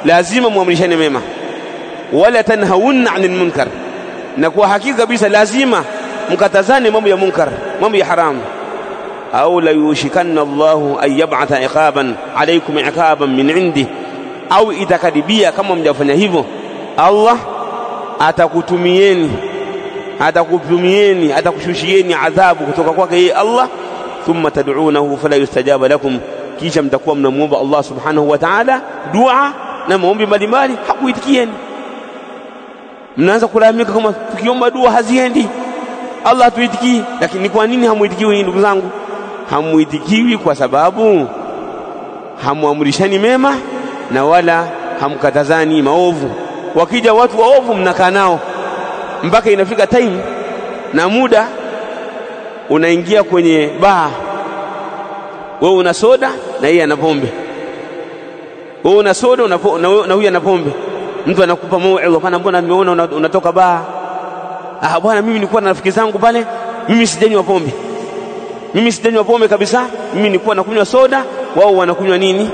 lazima muamrishane mema, wala tanhauna 'anil munkar, na kwa hakika kabisa lazima mkatazane mambo ya munkar, mambo ya haramu. Au la yushikanna Allahu an yab'atha iqaban alaykum iqaban min 'indi, au itakadibia kama mjafanya hivyo Allah atakushushieni adhabu kutoka kwake yeye Allah. Thumma tad'unahu fala yustajaba lakum, kisha mtakuwa mnamuomba Allah subhanahu wa ta'ala dua na maombi mbalimbali, hakuitikieni. Mnaanza kulalamika kama tukiomba dua haziendi, Allah tuitikii. Lakini kwa nini hamuitikiwi ndugu zangu? Hamuitikiwi kwa sababu hamuamrishani mema na wala hamkatazani maovu. Wakija watu waovu mnakaa nao mpaka inafika time na muda unaingia kwenye baa, wewe una soda na yeye ana pombe, wewe una soda na huyu ana pombe. Mtu anakupa mauidha, bwana mbona nimeona unatoka baa? Bwana mimi nilikuwa na rafiki zangu pale, mimi sijanywa pombe, mimi sijanywa pombe kabisa, mimi nilikuwa nakunywa soda, wao wanakunywa nini?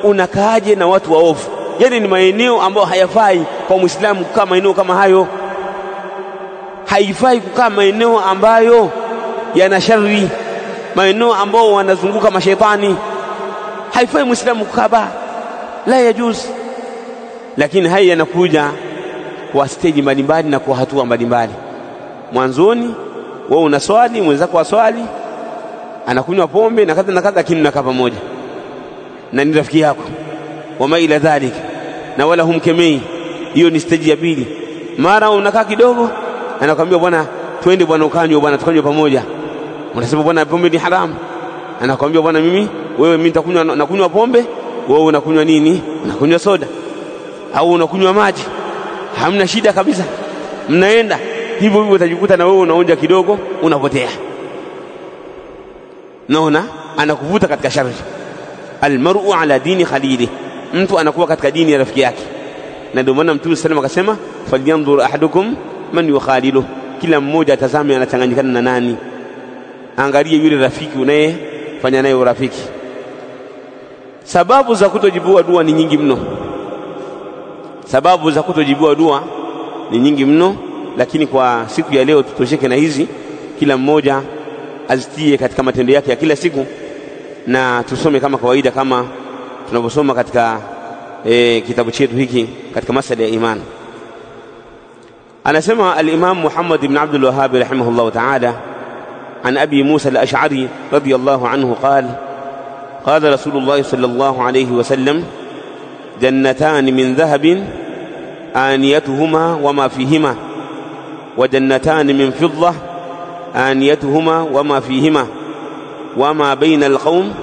Unakaaje na watu waovu? Yani ni maeneo ambayo hayafai kwa Muislamu kukaa maeneo kama hayo. Haifai kukaa maeneo ambayo yana shari, maeneo ambao wanazunguka mashaitani. Haifai Muislamu kukaa, la yajuz. Lakini haya yanakuja kwa stage mbalimbali na kwa hatua mbalimbali. Mwanzoni wewe unaswali, mwenzako aswali, anakunywa pombe na kadha, lakini mnakaa pamoja na ni rafiki yako, wama ila dhalika, na wala humkemei. Hiyo ni stage ya pili. Mara unakaa kidogo, anakuambia bwana twende bwana ukanywe bwana, tukanywe pamoja. Unasema bwana pombe ni haramu. Anakuambia bwana mimi nitakunywa, nakunywa pombe, wewe unakunywa nini? Unakunywa soda au unakunywa maji, hamna shida kabisa. Mnaenda hivyo utajikuta na wewe unaonja kidogo, unapotea. Naona anakuvuta katika shari. Almar'u ala dini khalili, mtu anakuwa katika dini ya rafiki yake. Na ndio maana Mtume sallallahu alayhi wasallam akasema falyanzur ahadukum man yukhalilu, kila mmoja atazame anachanganyikana na nani. Angalie yule rafiki unayefanya naye urafiki. Sababu za kutojibiwa dua ni nyingi mno, sababu za kutojibiwa dua ni nyingi mno, lakini kwa siku ya leo tutosheke na hizi, kila mmoja azitie katika matendo yake ya kila siku, na tusome kama kawaida kama tunavyosoma katika kitabu chetu hiki katika masala ya imani. Anasema al-Imam Muhammad ibn Abdul Wahhab rahimahullah ta'ala عن أبي موسى الأشعري رضي الله عنه قال رسول الله صلى الله عليه وسلم جنتان من ذهب آنيتهما وما فيهما، وجنتان من فضة آنيتهما وما فيهما، وما بين القوم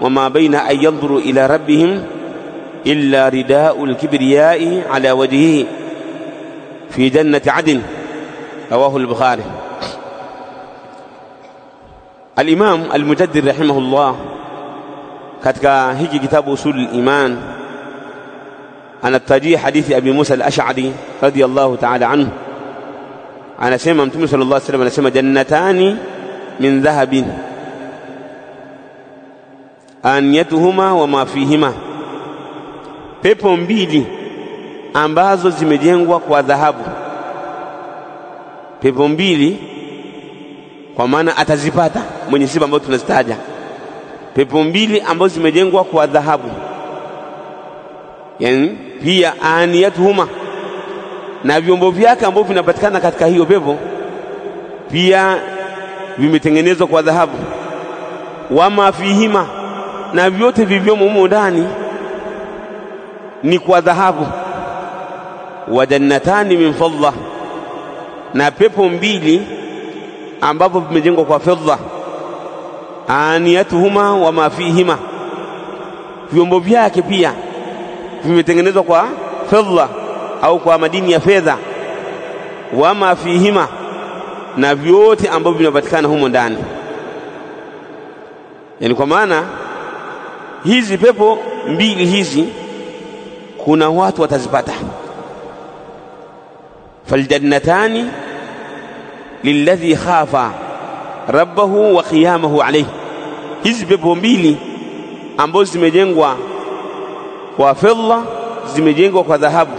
وما بين أن ينظروا إلى ربهم إلا رداء الكبرياء على وجهه في جنة عدن. رواه البخاري. الإمام المجدد رحمه الله katika hiki kitabu usul al-iman anatajia hadithi Abi Musa al-Ash'ari radiyallahu ta'ala anhu. Anasema Mtume sallallahu alayhi wasallam anasema jannatani min dhahabin aniyatuhuma wa ma fihima, pepo mbili ambazo zimejengwa kwa dhahabu. Pepo mbili kwa maana atazipata mwenye sifa ambazo tunazitaja. Pepo mbili ambazo zimejengwa kwa dhahabu, yani pia aniyatuhuma, na vyombo vyake ambavyo vinapatikana katika hiyo pepo pia vimetengenezwa kwa dhahabu. Wama fihima, na vyote vivyomo humo ndani ni kwa dhahabu. Wa jannatani min fidda, na pepo mbili ambapo vimejengwa kwa fedha. Aniyatuhuma wa ma fihima, vyombo vyake pia vimetengenezwa kwa fedha au kwa madini ya fedha. wama fihima, na vyote ambavyo vinapatikana humo ndani. Yani kwa maana hizi pepo mbili hizi kuna watu watazipata. Faljannatani lilladhi khafa rabbahu wa qiyamahu alayhi. Hizi pepo mbili ambazo zimejengwa kwa fedha, zimejengwa kwa dhahabu,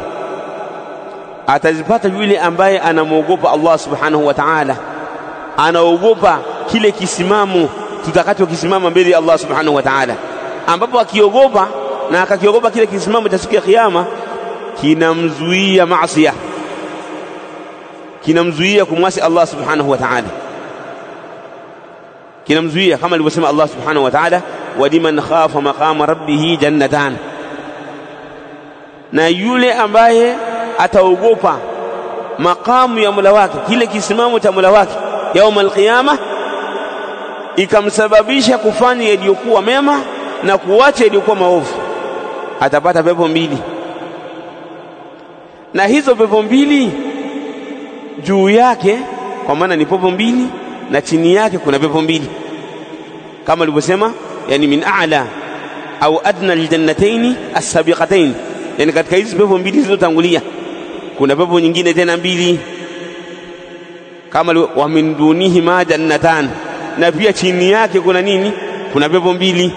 atazipata yule ambaye anamuogopa Allah subhanahu wa ta'ala, anaogopa kile kisimamo tutakachokisimama mbele ya Allah subhanahu wa ta'ala, ambapo akiogopa na akakiogopa kile kisimamo cha siku ya kiyama, kinamzuia maasi, kinamzuia kumwasi Allah subhanahu wa ta'ala, kinamzuia kama alivyosema Allah subhanahu wa ta'ala, waliman khafa maqama rabbih jannatan. Na yule ambaye ataogopa maqamu ya Mola wake, kile kisimamo cha Mola wake yaum al-qiyama, ikamsababisha kufanya yaliyokuwa mema na kuacha yaliyokuwa maovu, atapata pepo mbili. Na hizo pepo mbili juu yake, kwa maana ni pepo mbili, na chini yake kuna pepo mbili, kama alivyosema, yani min a'la au adna aljannatayn as-sabiqatayn. Yani katika hizi pepo mbili zilizotangulia kuna pepo nyingine tena mbili, kama wa min dunihima jannatan, na pia chini yake kuna nini? Kuna pepo mbili.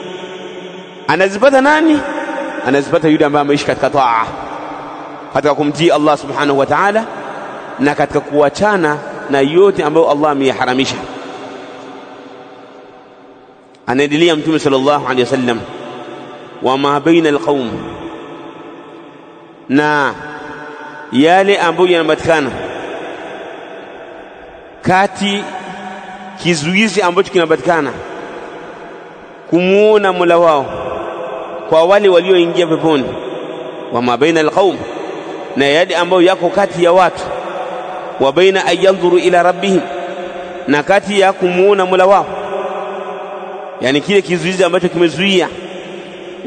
Anazipata nani? Anazipata yule ambaye ameishi katika taa, katika kumtii Allah subhanahu wa ta'ala, na katika kuachana na yote ambayo Allah ameyaharamisha. Anaendelea Mtume sallallahu alaihi wasallam, wama baina alqaum, na yale ambayo yanapatikana kati, kizuizi ambacho kinapatikana kumuona Mola wao kwa wale walioingia peponi. Wama baina alqaum, na yale ambayo yako kati ya watu, wa baina ayanzuru ila rabbihim, na kati ya kumuona Mola wao, yani kile kizuizi ambacho kimezuia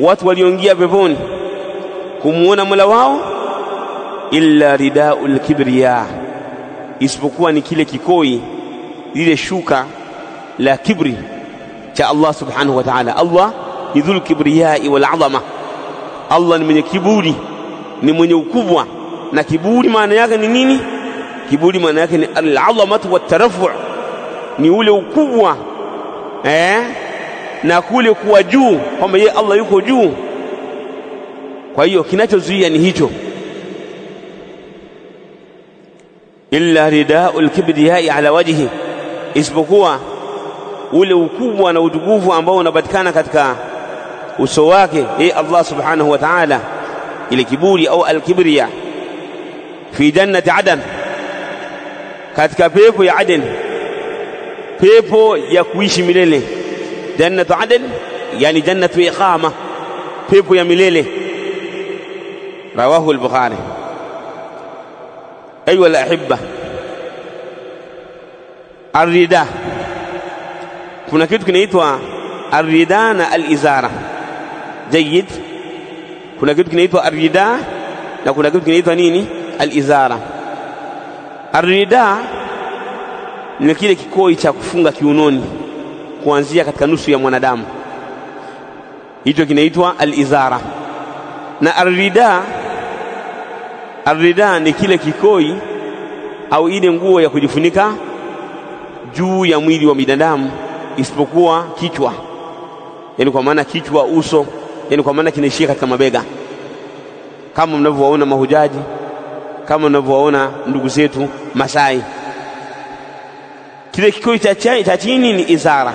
watu walioingia peponi kumuona Mola wao, illa ridaul kibriya, isipokuwa ni kile kikoi, lile shuka la kibri cha Allah subhanahu wa ta'ala. Allah ni dhul kibriyai wal azama, Allah ni mwenye kiburi, ni mwenye ukubwa. Na kiburi maana yake ni nini? Kiburi maana yake ni al-azamatu wat-tarafu', ni ule ukubwa na kule kuwa juu, kwamba yeye Allah yuko juu. Kwa hiyo kinachozuia ni hicho, illa ridaul kibriyai ala wajhi, isipokuwa ule ukubwa na utukufu ambao unapatikana katika uso wake yeye Allah subhanahu wa ta'ala, ile kiburi au al-kibriya. Fi jannati adan, katika pepo ya Aden, pepo ya kuishi milele. Jannatu aden yani jannatu iqama, pepo ya milele. Rawahu al-Bukhari. Ayuha al-ahibba, ar-rida, kuna kitu kinaitwa ar-rida na al-izara. Jayyid, kuna kitu kinaitwa ar-rida na kuna kitu kinaitwa nini? Al-izara. Ar-rida ni kile kikoi cha kufunga kiunoni kuanzia katika nusu ya mwanadamu, hicho kinaitwa al-izara. Na ar-rida ni kile kikoi au ile nguo ya kujifunika juu ya mwili wa binadamu, isipokuwa kichwa, yani kwa maana kichwa, uso, yani kwa maana kinaishia katika mabega, kama mnavyowaona mahujaji, kama mnavyowaona ndugu zetu Masai. Kile kikoi cha chini ni izara,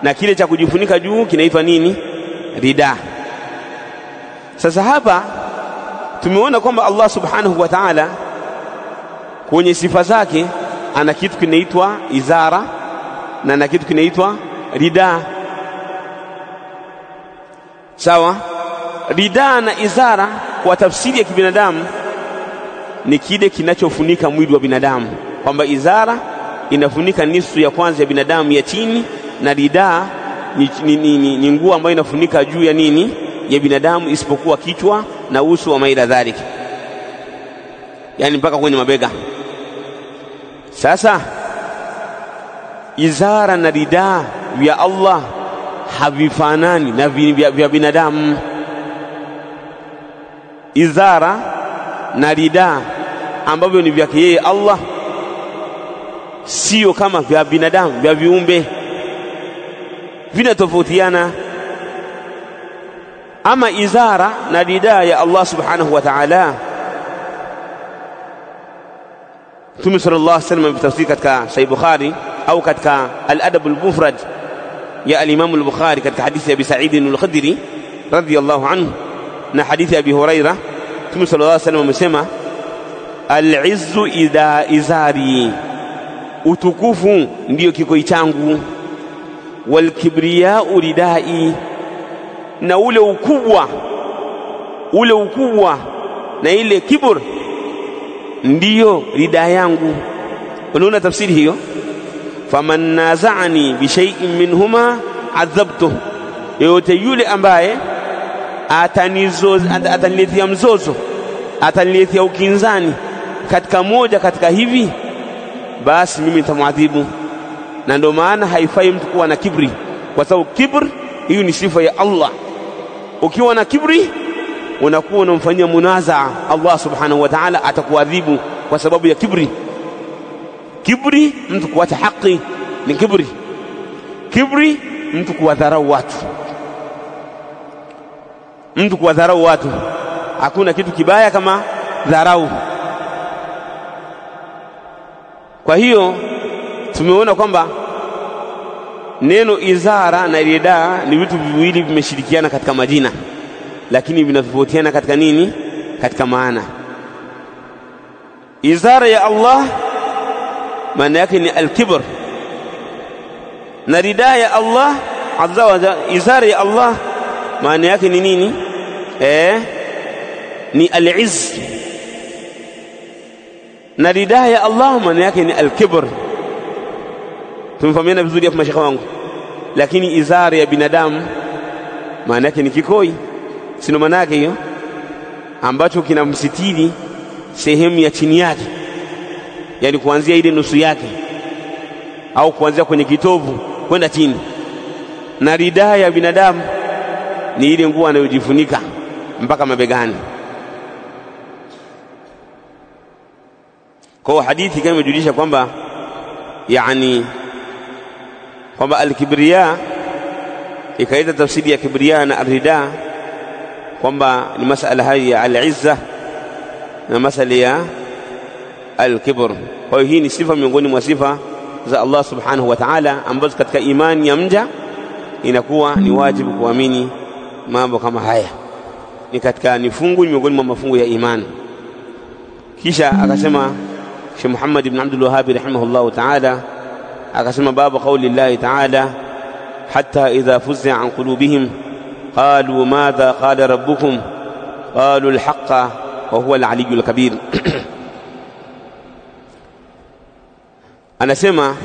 na kile cha kujifunika juu kinaitwa nini? Rida. Sasa hapa tumeona kwamba Allah subhanahu wa ta'ala kwenye sifa zake ana kitu kinaitwa izara na ana kitu kinaitwa rida. Sawa? Rida na izara kwa tafsiri ya kibinadamu ni kile kinachofunika mwili wa binadamu, kwamba izara inafunika nusu ya kwanza ya binadamu ya chini, na rida ni nguo ambayo inafunika juu ya nini? Ya binadamu, isipokuwa kichwa na uso wa maila dhalika, yani mpaka kwenye mabega. Sasa izara na ridaa vya Allah havifanani na vya binadamu. Izara na ridaa ambavyo ni vyake yeye Allah sio kama vya binadamu, vya viumbe, vinatofautiana. Ama izara na ridaa ya Allah subhanahu wa ta'ala, Mtume sallallahu alaihi wasallam bitafsiri katika Sahih Bukhari au katika al-Adab al-Mufrad ya al-Imam al-Bukhari katika hadithi ya Abi Sa'id al-Khudri radiyallahu anhu na hadithi ya Abi Huraira, Mtume sallallahu alaihi wasallam amesema al-izzu idha izari, utukufu ndiyo kikoi changu, wal kibriya'u ridai, na ule ukubwa na ile kibur ndiyo rida yangu. Unaona tafsiri hiyo? Faman naza'ani bi shay'in minhuma adhabtuh, yote yule ambaye ataniletea mzozo, ataniletea ukinzani katika moja katika hivi, basi mimi nitamwadhibu. Na ndio maana haifai mtu kuwa na kibri, kwa sababu kibri hiyo ni sifa ya Allah. Ukiwa na kibri unakuwa unamfanyia munazaa Allah subhanahu wa ta'ala, atakuadhibu kwa sababu ya kibri. Kibri mtu kuacha haki ni kibri. Kibri mtu kuwadharau watu. Mtu kuwadharau watu, hakuna kitu kibaya kama dharau. Kwa hiyo tumeona kwamba neno izara na ridaa ni vitu viwili vimeshirikiana katika majina, lakini vinatofautiana katika nini? Katika maana. Izara ya Allah maana yake ni al-kibr, na ridaa ya Allah azza wa jalla, izara ya Allah maana yake ni nini? Ni al-izz, na ridaa ya Allah maana yake ni al-kibr. Tumefahamiana vizuri hapo mashaka wangu? Lakini izara ya binadamu maana yake ni kikoi, sio maana yake hiyo, ambacho kinamsitiri sehemu ya chini yake, yani kuanzia ile nusu yake au kuanzia kwenye kitovu kwenda chini. Na ridaa ya binadamu ni ile nguo anayojifunika mpaka mabegani. Kwa hadithi kama imejulisha kwamba yani kwamba al-kibriya, ikaita tafsiri ya kibriya na ar-rida kwamba ni masala haya ya al-izza na masala ya al-kibr. Kwa hiyo hii ni sifa miongoni mwa sifa za Allah subhanahu wa ta'ala ambazo katika imani ya mja inakuwa ni wajibu kuamini mambo kama haya, ni katika nifungu miongoni mwa mafungu ya imani. Kisha akasema Sheikh Muhammad ibn Abdul Wahhab rahimahullah ta'ala, akasema babu qawli Allah ta'ala hatta idha fuz'a an qulubihim qalu madha qala rabbukum qalu al-haqqa wa huwa al-aliyyul kabir. Anasema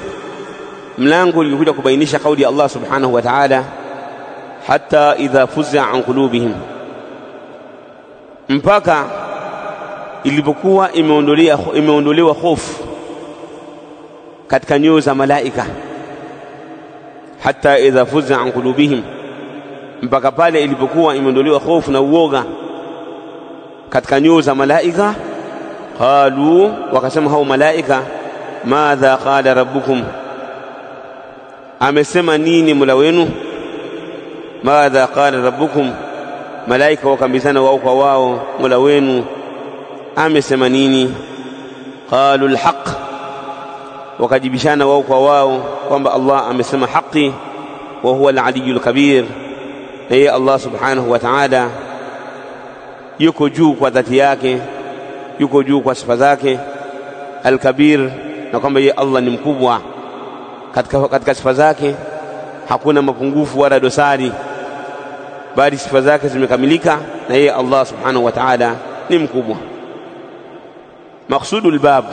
mlango ulikuja kubainisha kauli ya Allah subhanahu wa ta'ala hatta idha fuz'a an qulubihim, mpaka ilipokuwa imeondolewa hofu katika nyoyo za malaika. Hatta idha fuz'a an qulubihim, mpaka pale ilipokuwa imeondolewa hofu na uoga katika nyoyo za malaika. Qalu, wakasema hao malaika, madha qala rabbukum, amesema nini Mola wenu? Madha qala rabbukum, malaika wakambizana wao kwa wao, Mola wenu amesema nini? Qalu al-haq, wakajibishana wao kwa wao kwamba Allah amesema haki, wa huwa al-aliyyul kabir, na yeye Allah subhanahu wa ta'ala yuko juu kwa dhati yake, yuko juu kwa sifa zake, al-kabir, na kwamba yeye Allah ni mkubwa katika sifa zake, hakuna mapungufu wala dosari, bali sifa zake zimekamilika, na yeye Allah subhanahu wa ta'ala ni mkubwa. Maqsudul bab,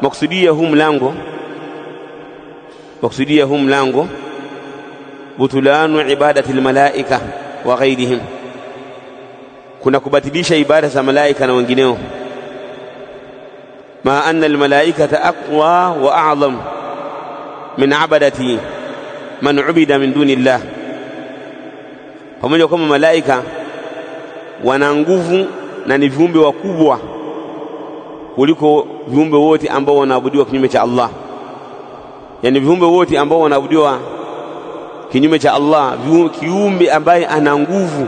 maksudia hum mlango butulanu ibadati almalaika wa ghairihim, kuna kubatilisha ibada za malaika na wengineo. ma anna almalaikata aqwa wa a'zam min abadati man ubida min dunillah, pamoja kama malaika wana nguvu na ni viumbe wakubwa kuliko viumbe wote ambao wanaabudiwa kinyume cha Allah. Yani viumbe wote ambao wanaabudiwa kinyume cha Allah, kiumbe ambaye ana nguvu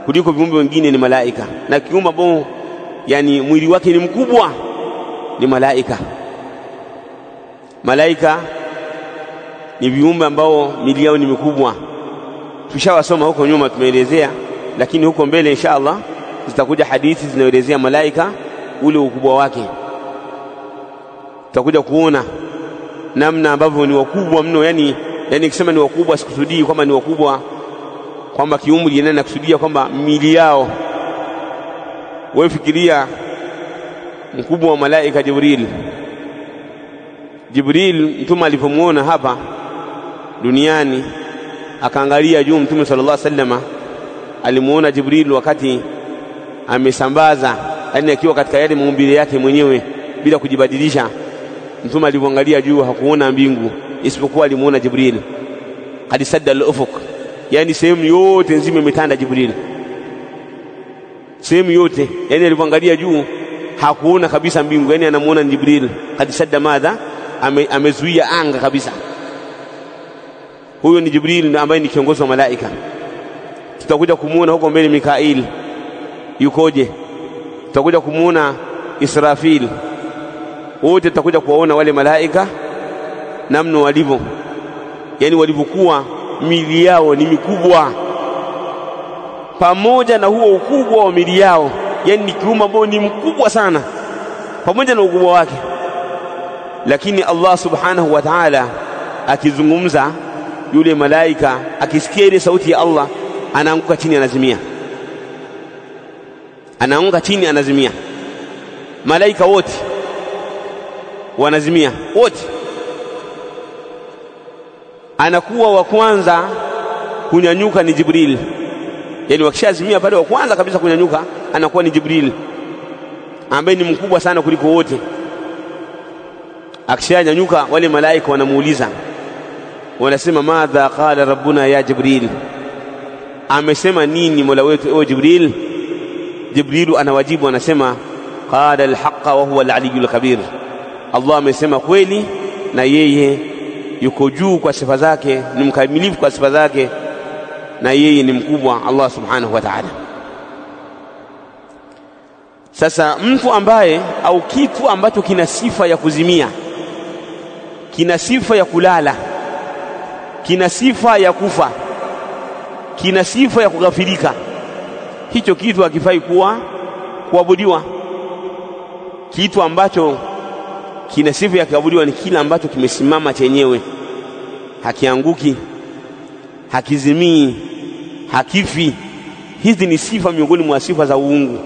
kuliko viumbe wengine ni malaika, na kiumbe ambao yani mwili wake ni mkubwa ni malaika. Malaika ni viumbe ambao mili yao ni mikubwa. Tushawasoma huko nyuma, tumeelezea, lakini huko mbele inshallah zitakuja hadithi zinaelezea malaika ule ukubwa wake. Tutakuja kuona namna ambavyo ni wakubwa mno. Yani nikisema ni wakubwa sikusudii kwamba ni wakubwa kwamba kiumbe jina, na kusudia kwamba mili yao. Wewe fikiria mkubwa wa malaika Jibril, mtume alipomuona hapa duniani akaangalia juu, mtume sallallahu alaihi wasallam alimuona Jibril wakati amesambaza, yani akiwa katika yale maumbile yake mwenyewe bila kujibadilisha. Mtume alipoangalia juu hakuona mbingu, isipokuwa alimuona Jibril qad sadda al-ufuq, yani sehemu yote nzima imetanda Jibril, sehemu yote. Yani alipoangalia juu hakuona kabisa mbingu, yani anamuona Jibril qad sadda madha, amezuia anga kabisa. Huyo ni Jibril ambaye ni kiongozi wa malaika. Tutakuja kumuona huko mbele Mikail yukoje, tutakuja kumuona Israfil. Wote tutakuja kuwaona wale malaika namna walivyo, yani walivyokuwa mili yao ni mikubwa. Pamoja na huo ukubwa wa mili yao, yani ni kiumbe ambao ni mkubwa sana pamoja na ukubwa wake, lakini Allah subhanahu wa ta'ala akizungumza, yule malaika akisikia ile sauti ya Allah anaanguka chini, anazimia. Anaanguka chini, anazimia. Malaika wote wanazimia wote. Anakuwa wa kwanza kunyanyuka ni Jibril, yani wakishazimia pale wa kwanza kabisa kunyanyuka anakuwa ni Jibril ambaye ni mkubwa sana kuliko wote. Akishanyanyuka wale malaika wanamuuliza, wanasema madha qala rabbuna ya Jibril, amesema nini Mola wetu ewe Jibril? Jibrilu anawajibu, anasema qala alhaqa wa huwa al-aliyyul kabir, Allah amesema kweli na yeye yuko juu kwa sifa zake, ni mkamilifu kwa sifa zake, na yeye ni mkubwa, Allah subhanahu wa ta'ala. Sasa mtu ambaye au kitu ambacho kina sifa ya kuzimia, kina sifa ya kulala, kina sifa ya kufa, kina sifa ya kughafilika, hicho kitu hakifai kuabudiwa. Kitu ambacho kina sifa ya kuabudiwa ni kile ambacho kimesimama chenyewe, hakianguki, hakizimii, hakifi. Hizi ni sifa miongoni mwa sifa za uungu.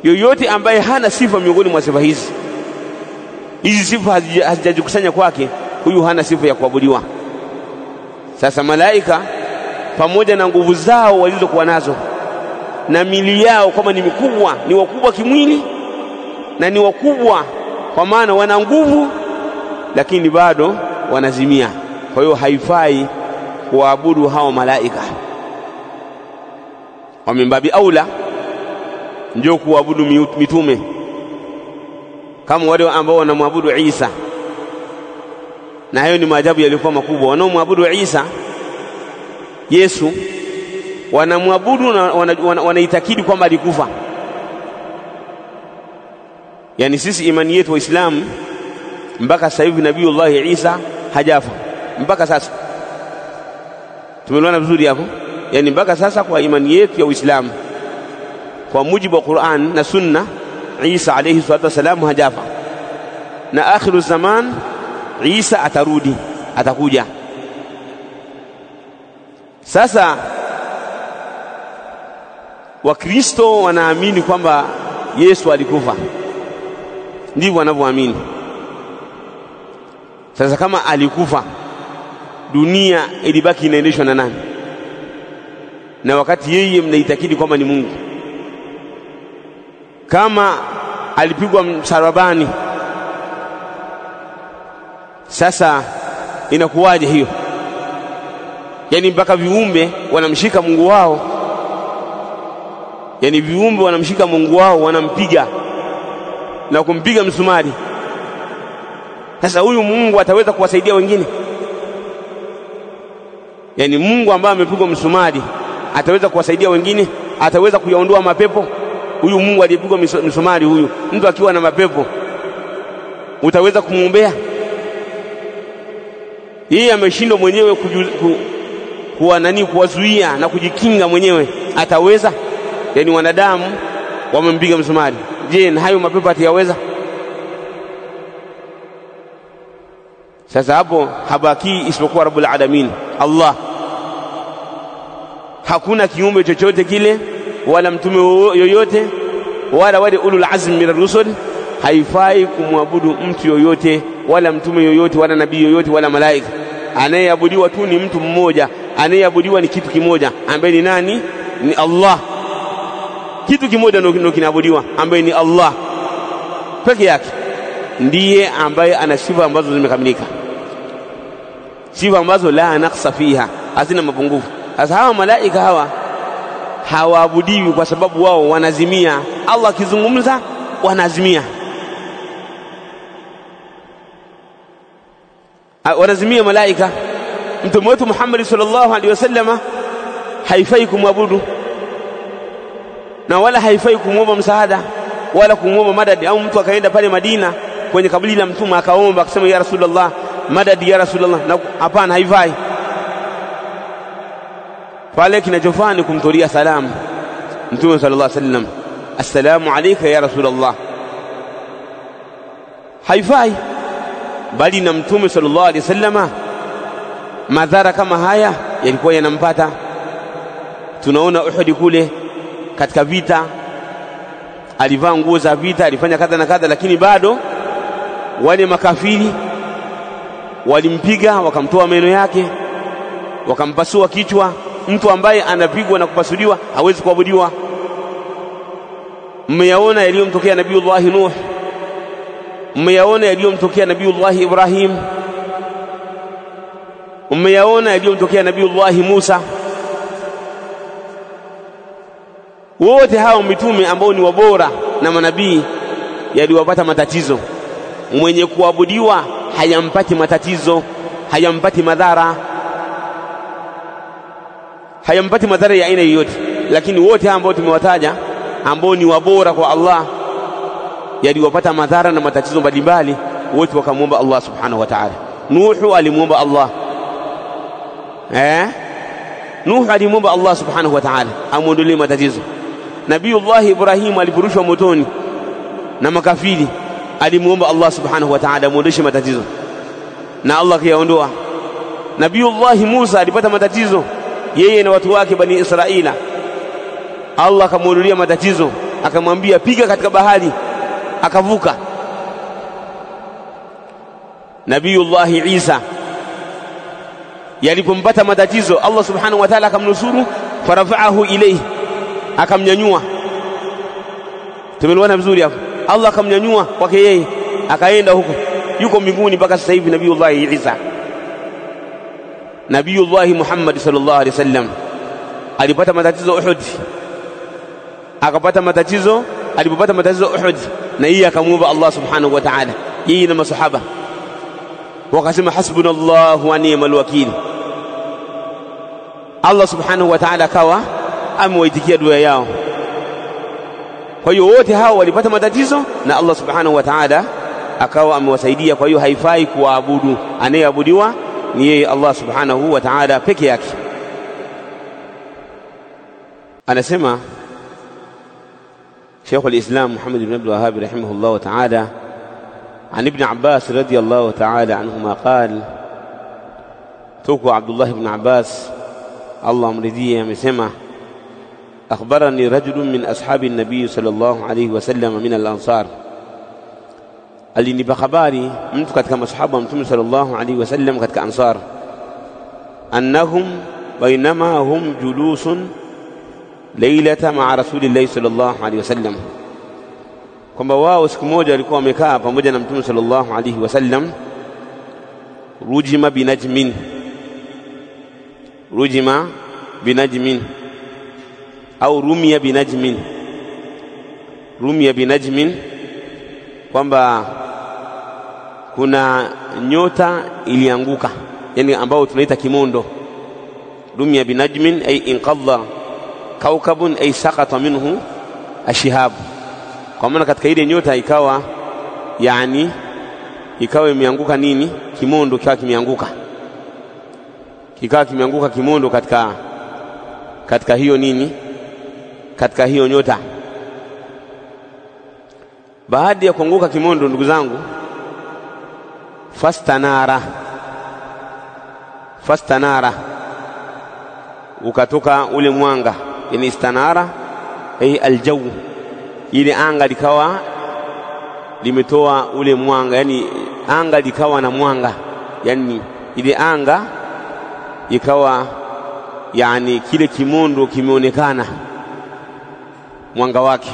Yoyote ambaye hana sifa miongoni mwa sifa hizi sifa hazijajikusanya kwake, huyu hana sifa ya kuabudiwa. Sasa malaika pamoja na nguvu zao walizokuwa nazo na mili yao kama ni mikubwa, ni wakubwa kimwili na ni wakubwa kwa maana wana nguvu, lakini bado wanazimia. Kwa hiyo haifai kuabudu hao malaika. Wa mimbabi aula ndio kuabudu mitume, kama wale ambao wanamwabudu Isa. Na hayo ni maajabu yalikuwa makubwa. Wanaomwabudu Isa Yesu wanamwabudu na wanaitakidi kwamba alikufa. Yani sisi imani yetu Waislamu mpaka sasa hivi Nabiiullah Isa hajafa mpaka sasa. Tumeelewana vizuri hapo? Yani mpaka sasa kwa imani yetu ya Uislamu, kwa mujibu wa Qur'an na Sunna, Isa alayhi salatu wasalam hajafa, na akhiru zaman Isa atarudi, atakuja. Sasa Wakristo wanaamini kwamba Yesu alikufa, ndivyo wanavyoamini. Sasa kama alikufa, dunia ilibaki inaendeshwa na nani? Na wakati yeye mnaitakidi kwamba ni Mungu. Kama alipigwa msalabani. Sasa inakuwaje hiyo? Yani mpaka viumbe wanamshika Mungu wao, yani viumbe wanamshika Mungu wao, wanampiga na kumpiga msumari. Sasa huyu Mungu ataweza kuwasaidia wengine? Yani Mungu ambaye amepigwa msumari ataweza kuwasaidia wengine? Ataweza kuyaondoa mapepo? Huyu Mungu aliyepigwa msumari, huyu mtu akiwa na mapepo utaweza kumuombea? Yeye ameshindwa mwenyewe kuwazuia na kujikinga mwenyewe, ataweza? Yani wanadamu wamempiga msumari, je, na hayo mapepo atayaweza? Sasa hapo habaki isipokuwa Rabbul Alamin, Allah. Hakuna kiumbe chochote kile wala mtume yoyote wala wale ulul azm min ar-rusul haifai kumwabudu mtu yoyote wala mtume yoyote wala nabii yoyote wala malaika. Anayeabudiwa tu ni mtu mmoja, anayeabudiwa ni kitu kimoja ambaye ni nani? Ni Allah. Kitu kimoja ndio kinaabudiwa ambaye ni Allah peke yake, ndiye ambaye ana sifa ambazo zimekamilika, sifa ambazo la naqsa fiha, hazina mapungufu. Sasa hawa malaika hawa hawaabudiwi kwa sababu wao wanazimia. Allah akizungumza wanazimia, wanazimia malaika. Mtume wetu Muhammad sallallahu alaihi wasallam haifai kumwabudu na wala haifai kumwomba msaada wala kumwomba madadi. Au mtu akaenda pale Madina kwenye kaburi la mtume akaomba akasema ya Rasulullah madadi ya Rasulullah, na hapana, haifai. Pale kinachofaa ni kumtolia salamu mtume sallallahu alaihi wasallam, assalamu alayka ya Rasulullah, haifai. Bali na mtume sallallahu alaihi wasallam madhara kama haya yalikuwa yanampata. Tunaona Uhud kule katika vita, alivaa nguo za vita, alifanya kadha na kadha, lakini bado wale makafiri walimpiga, wakamtoa meno yake, wakampasua kichwa. Mtu ambaye anapigwa na kupasuliwa hawezi kuabudiwa. Mmeyaona yaliyomtokea Nabiiullah Nuh, mmeyaona yaliyomtokea Nabiiullah Ibrahim, mmeyaona yaliyomtokea Nabiiullah Musa. Wote hao mitume ambao ni wabora na manabii yaliwapata matatizo. Mwenye kuabudiwa hayampati matatizo, hayampati madhara, hayampati madhara ya aina yoyote. Lakini wote ambao tumewataja ambao ni wabora kwa Allah yaliwapata madhara na matatizo mbalimbali, wote wakamwomba Allah subhanahu wa ta'ala. Nuhu alimwomba Allah, Nuhu alimwomba Allah subhanahu wa ta'ala amuondolee matatizo. Nabiiullah Ibrahim aliporushwa motoni na makafiri alimwomba Allah subhanahu wa ta'ala amuondoshe matatizo, na Allah kayaondoa. Nabiiullah Musa alipata matatizo yeye na watu wake Bani Israila, Allah akamuondolea matatizo, akamwambia piga katika bahari, akavuka. Nabiiullah Isa yalipompata matatizo, Allah subhanahu wa ta'ala akamnusuru, farafa'ahu ilayhi, akamnyanyua. Tumeelewana vizuri hapo? Allah akamnyanyua kwake yeye, akaenda huko, yuko mbinguni mpaka sasa hivi Nabiiullah Isa. Nabiiullah Muhammad sallallahu alaihi wasallam alipata matatizo Uhud, akapata matatizo. Alipopata matatizo Uhud, na yeye akamwomba Allah subhanahu wa ta'ala, yeye na masahaba wakasema hasbunallahu wa ni'mal wakeel. Allah subhanahu wa ta'ala akawa amewaitikia dua yao. Kwa hiyo wote hao walipata matatizo na Allah subhanahu wa ta'ala akawa amewasaidia. Kwa hiyo haifai kuabudu, anayeabudiwa ni yeye Allah subhanahu wa ta'ala peke yake. Anasema Sheikh al-Islam Muhammad ibn Abdul Wahhab rahimahullah ta'ala عن ابن عباس رضي الله تعالى عنهما قال توقع عبد الله بن عباس الله مرضيه amesema أخبرني رجل من أصحاب النبي صلى الله عليه وسلم من الأنصار. alinipa habari mtu katika masahaba wa Mtume sallallahu alaihi wasallam katika Ansar, annahum bainama hum julusun laylata ma'a rasulillahi sallallahu alaihi wasallam, kwamba wao siku moja walikuwa wamekaa pamoja na Mtume sallallahu alaihi wasallam, rujima binajmin au rumia binajmin, kwamba kuna nyota ilianguka, yani ambao tunaita kimondo. Rumia binajmin ay inqadha kaukabun ay saqata minhu ashihab, kwa maana katika ile nyota ikawa imeanguka nini? Kimondo kikawa kimeanguka kimondo katika hiyo nini, katika hiyo nyota. Baada ya kuanguka kimondo, ndugu zangu, fastanara ukatoka ule mwanga, yani istanara aljaw, ile anga likawa limetoa ule mwanga, yani anga likawa na mwanga, yani ile anga ikawa kile kimondo kimeonekana mwanga wake.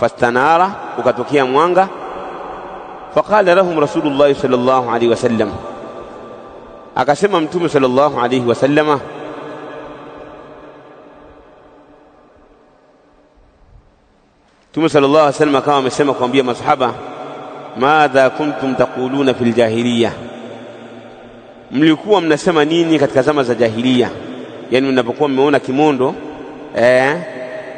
Fastanara, ukatokea mwanga. Faqala lahum Rasulullah sallallahu alaihi wasallam, akasema Mtume sallallahu alaihi wasallama, Mtume sallallahu alaihi wasallam akawa amesema kuambia masahaba, madha kuntum taquluna fil jahiliya, mlikuwa mnasema nini katika zama za jahiliya? Yani mnapokuwa mmeona kimondo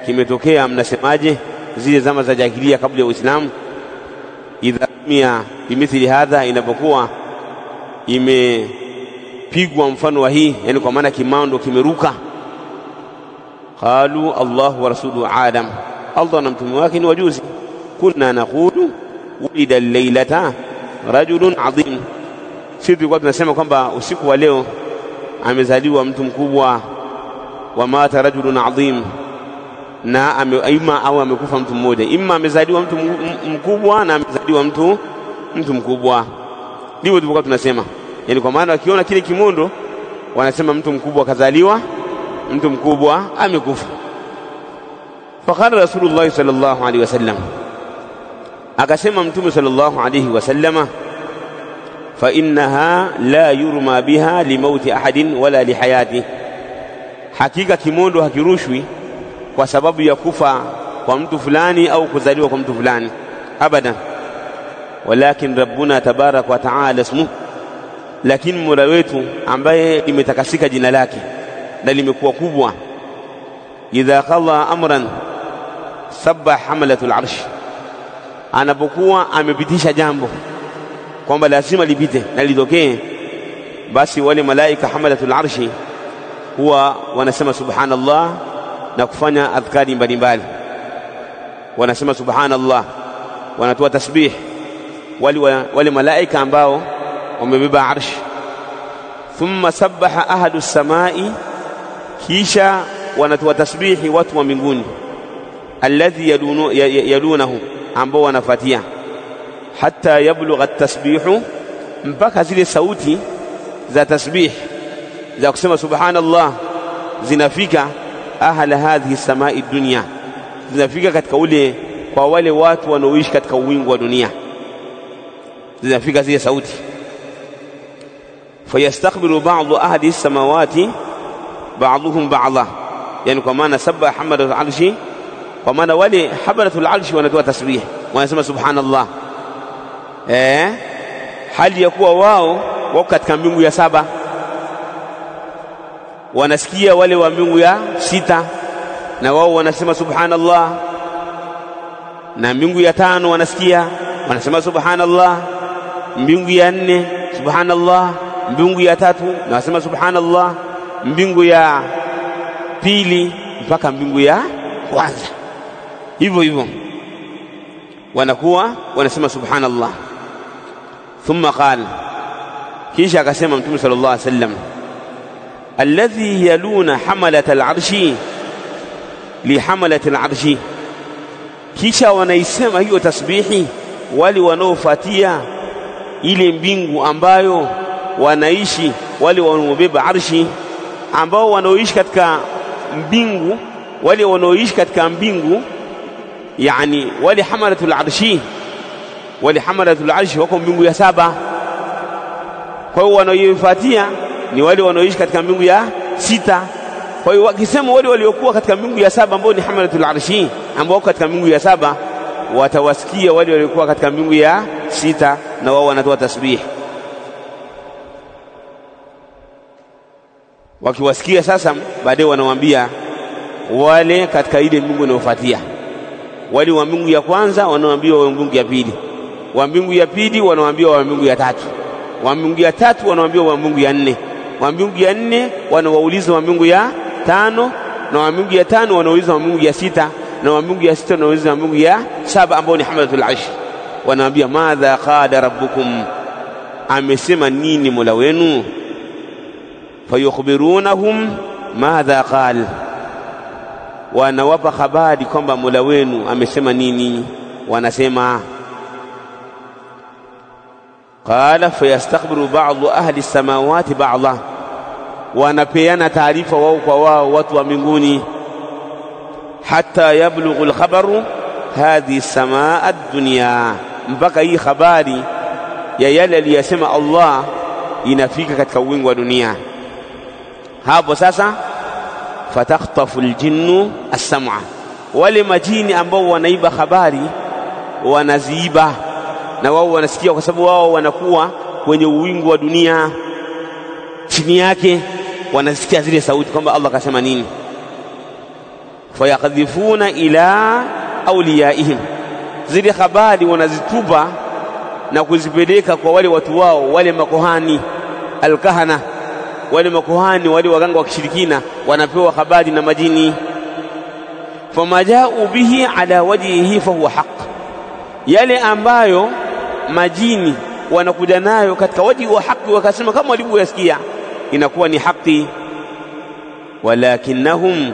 kimetokea, mnasemaje zile zama za jahiliya kabla ya Uislamu? Idha mia bimithli hadha, inapokuwa imepigwa mfano wa hii, yani kwa maana kimondo kimeruka. Qalu Allahu wa rasuluhu alam, Allah na mtume wake ni wajuzi. Kunna naqulu ulida al-laylata rajulun adhim, sisi tulikuwa tunasema kwamba usiku wa leo amezaliwa mtu mkubwa. Wa mata rajulun adhim, na ima au amekufa mtu mmoja, ima amezaliwa mtu mkubwa na amezaliwa mtu mkubwa. Ndivyo tulikuwa tunasema, yani kwa maana wakiona kile kimondo wanasema mtu mkubwa kazaliwa, mtu mkubwa amekufa. Faqala Rasulullah sallallahu alaihi wasallam, akasema Mtume sallallahu alaihi wasallama, fa innaha la yurma biha limauti ahadin wala lihayati, hakika kimondo hakirushwi kwa sababu ya kufa kwa mtu fulani au kuzaliwa kwa mtu fulani, abadan. Walakin rabbuna tabarak wa ta'ala ismuhu, lakini Mola wetu ambaye limetakasika jina lake na limekuwa kubwa, idha qalla amran sabbah hamalatul arsh, anapokuwa amepitisha jambo kwamba lazima lipite na litokee, basi wale malaika hamalatul arshi huwa wanasema subhanallah na kufanya adhkari mbalimbali. Wanasema subhanallah, wanatoa tasbih wale malaika ambao wamebeba arsh. Thumma sabbaha ahadu samai, kisha wanatoa tasbihi watu wa mbinguni, alladhi yalunahu, ambao wanafuatia, hatta yablugha at-tasbihu, mpaka zile sauti za tasbih za kusema subhanallah zinafika ahla hadhihi samai dunya, zinafika katika kwa wale watu wanaoishi katika uwingu wa dunia, zinafika zile sauti. Fayastakbiru ba'du ahli samawati ba'dhuhum ba'dha, yani kwa maana sabbaha hamalatul arshi, kwa maana wale hamalatul arshi wanatoa tasbih, wanasema subhanallah, hali ya kuwa wao wako katika mbingu ya 7, wanasikia wale wa mbingu ya 6 na wao wanasema subhanallah, na mbingu ya 5 wanasikia wanasema subhanallah, mbingu ya 4 subhanallah, mbingu ya 3 na wanasema subhanallah, mbingu ya 2 mpaka mbingu ya 1, hivyo wanakuwa wanasema subhanallah. Thumma qala, kisha akasema Mtume sallallahu alaihi wasallam, alladhi yaluna hamalatal arshi li hamalatil arshi, kisha wanaisema hiyo tasbihi wale wanaofuatia ile mbingu ambayo wanaishi, wale wanaobeba arshi, ambao wanaoishi katika mbingu, wale wanaoishi katika mbingu yani wale hamalatul arshi wako mbingu ya 7. Kwa hiyo wanaoifuatia ni wale wanaoishi katika mbingu ya 6. Kwa hiyo wakisema wale waliokuwa katika mbingu ya 7 ambao ni hamalatul arshi ambao wako katika mbingu ya 7 watawasikia wale waliokuwa katika mbingu ya 6 na wao wanatoa tasbih. Wakiwasikia sasa baadaye wanawaambia wale katika ile mbingu inayofuatia. Wale wa mbingu ya kwanza wanawaambia wa mbingu ya pili. Wa mbingu ya pili wanawaambia wa mbingu ya tatu. Wa mbingu ya tatu wanawaambia wa mbingu ya 4. Wa mbingu ya 4 wanawauliza wa mbingu ya 5, na wa mbingu ya 5 wanauliza wa mbingu ya 6, na wa mbingu ya 6 wanauliza wa mbingu ya 7 ambao ni hamalatul arsh. Wanaambia madha qala rabbukum, amesema nini Mola wenu? Fayukhbirunahum madha qala, wanawapa habari kwamba Mola wenu amesema nini. Wanasema qala fayastakhbiru ba'dhu ahli as-samawati ba'dha, wanapeana taarifa wao kwa wao watu wa mbinguni. Hatta yablughu al-khabaru hadhi samaa ad-dunya, mpaka hii habari ya yale aliyosema Allah inafika katika wingu wa dunia. Hapo sasa fatakhtafu al-jinnu as-sam'a, wale majini ambao wanaiba habari wanaziiba na wao wanasikia, kwa sababu wao wanakuwa kwenye uwingu wa dunia, chini yake wanasikia zile sauti kwamba Allah kasema nini. Fayakadhifuna ila awliyaihim, zile habari wanazitupa na kuzipeleka kwa wale watu wao, wale makuhani alkahana, wale makuhani wale waganga wa kishirikina wanapewa habari na majini. Famajau bihi ala wajhihi fahuwa haq, yale ambayo majini wanakuja nayo katika waji wa haki wakasema kama walivyoyasikia inakuwa ni haki. Walakinnahum,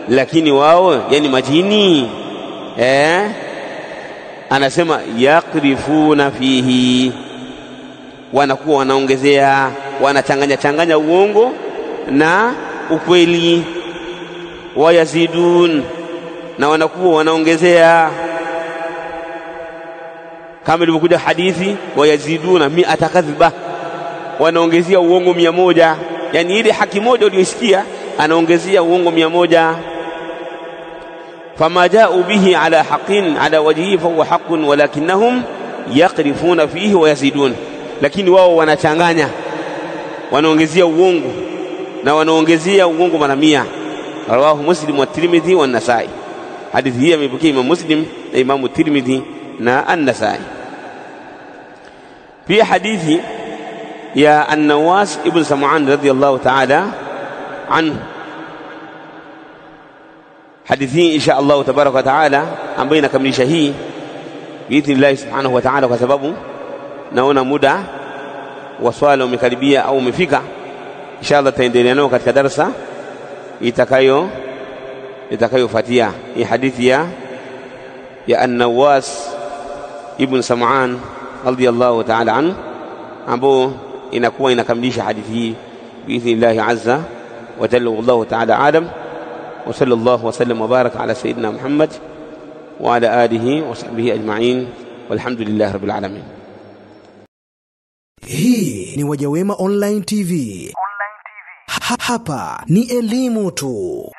lakini wao yani majini anasema yakrifuna fihi, wanakuwa wanaongezea, wanachanganya uongo na ukweli. Wayazidun, na wanakuwa wanaongezea, kama ilivyokuja hadithi wayaziduna 100 kadhiba, wanaongezea uongo 100. Yani ile haki moja uliyosikia anaongezea uongo 100. Fama ja'u bihi ala haqqin ala wajhihi fa huwa haqqun walakinnahum yaqrifuna fihi wa yazidun, lakini wao wanachanganya, wanaongezea uongo na wanaongezea uongo mara 100. Rawahu Muslim wa Tirmidhi wa An-Nasa'i. Hadithi hii imepokea Imam Muslim na Imam Tirmidhi na An-Nasa'i. Pia hadithi ya An-Nawas ibn Sam'an radhiyallahu ta'ala anhu, hadithi insha Allah tabaraka wa ta'ala ambayo inakamilisha hii biidhnillah subhanahu wa ta'ala, kwa sababu naona muda wa swala umekaribia au umefika. Inshallah taendelea nao katika darasa itakayofuatia. Hii hadithi ya An-Nawas ibn Sam'an radhiyallahu ta'ala anhu ambayo inakuwa inakamilisha hadithi hii biidhnillah azza wa jalla. Wallahu ta'ala alam, wa sallallahu wa sallam wa baraka ala sayyidina Muhammad wa ala alihi wa sahbihi ajma'in, walhamdulillahi rabbil alamin. Hii ni Wajawema Online TV. Hapa ni elimu tu.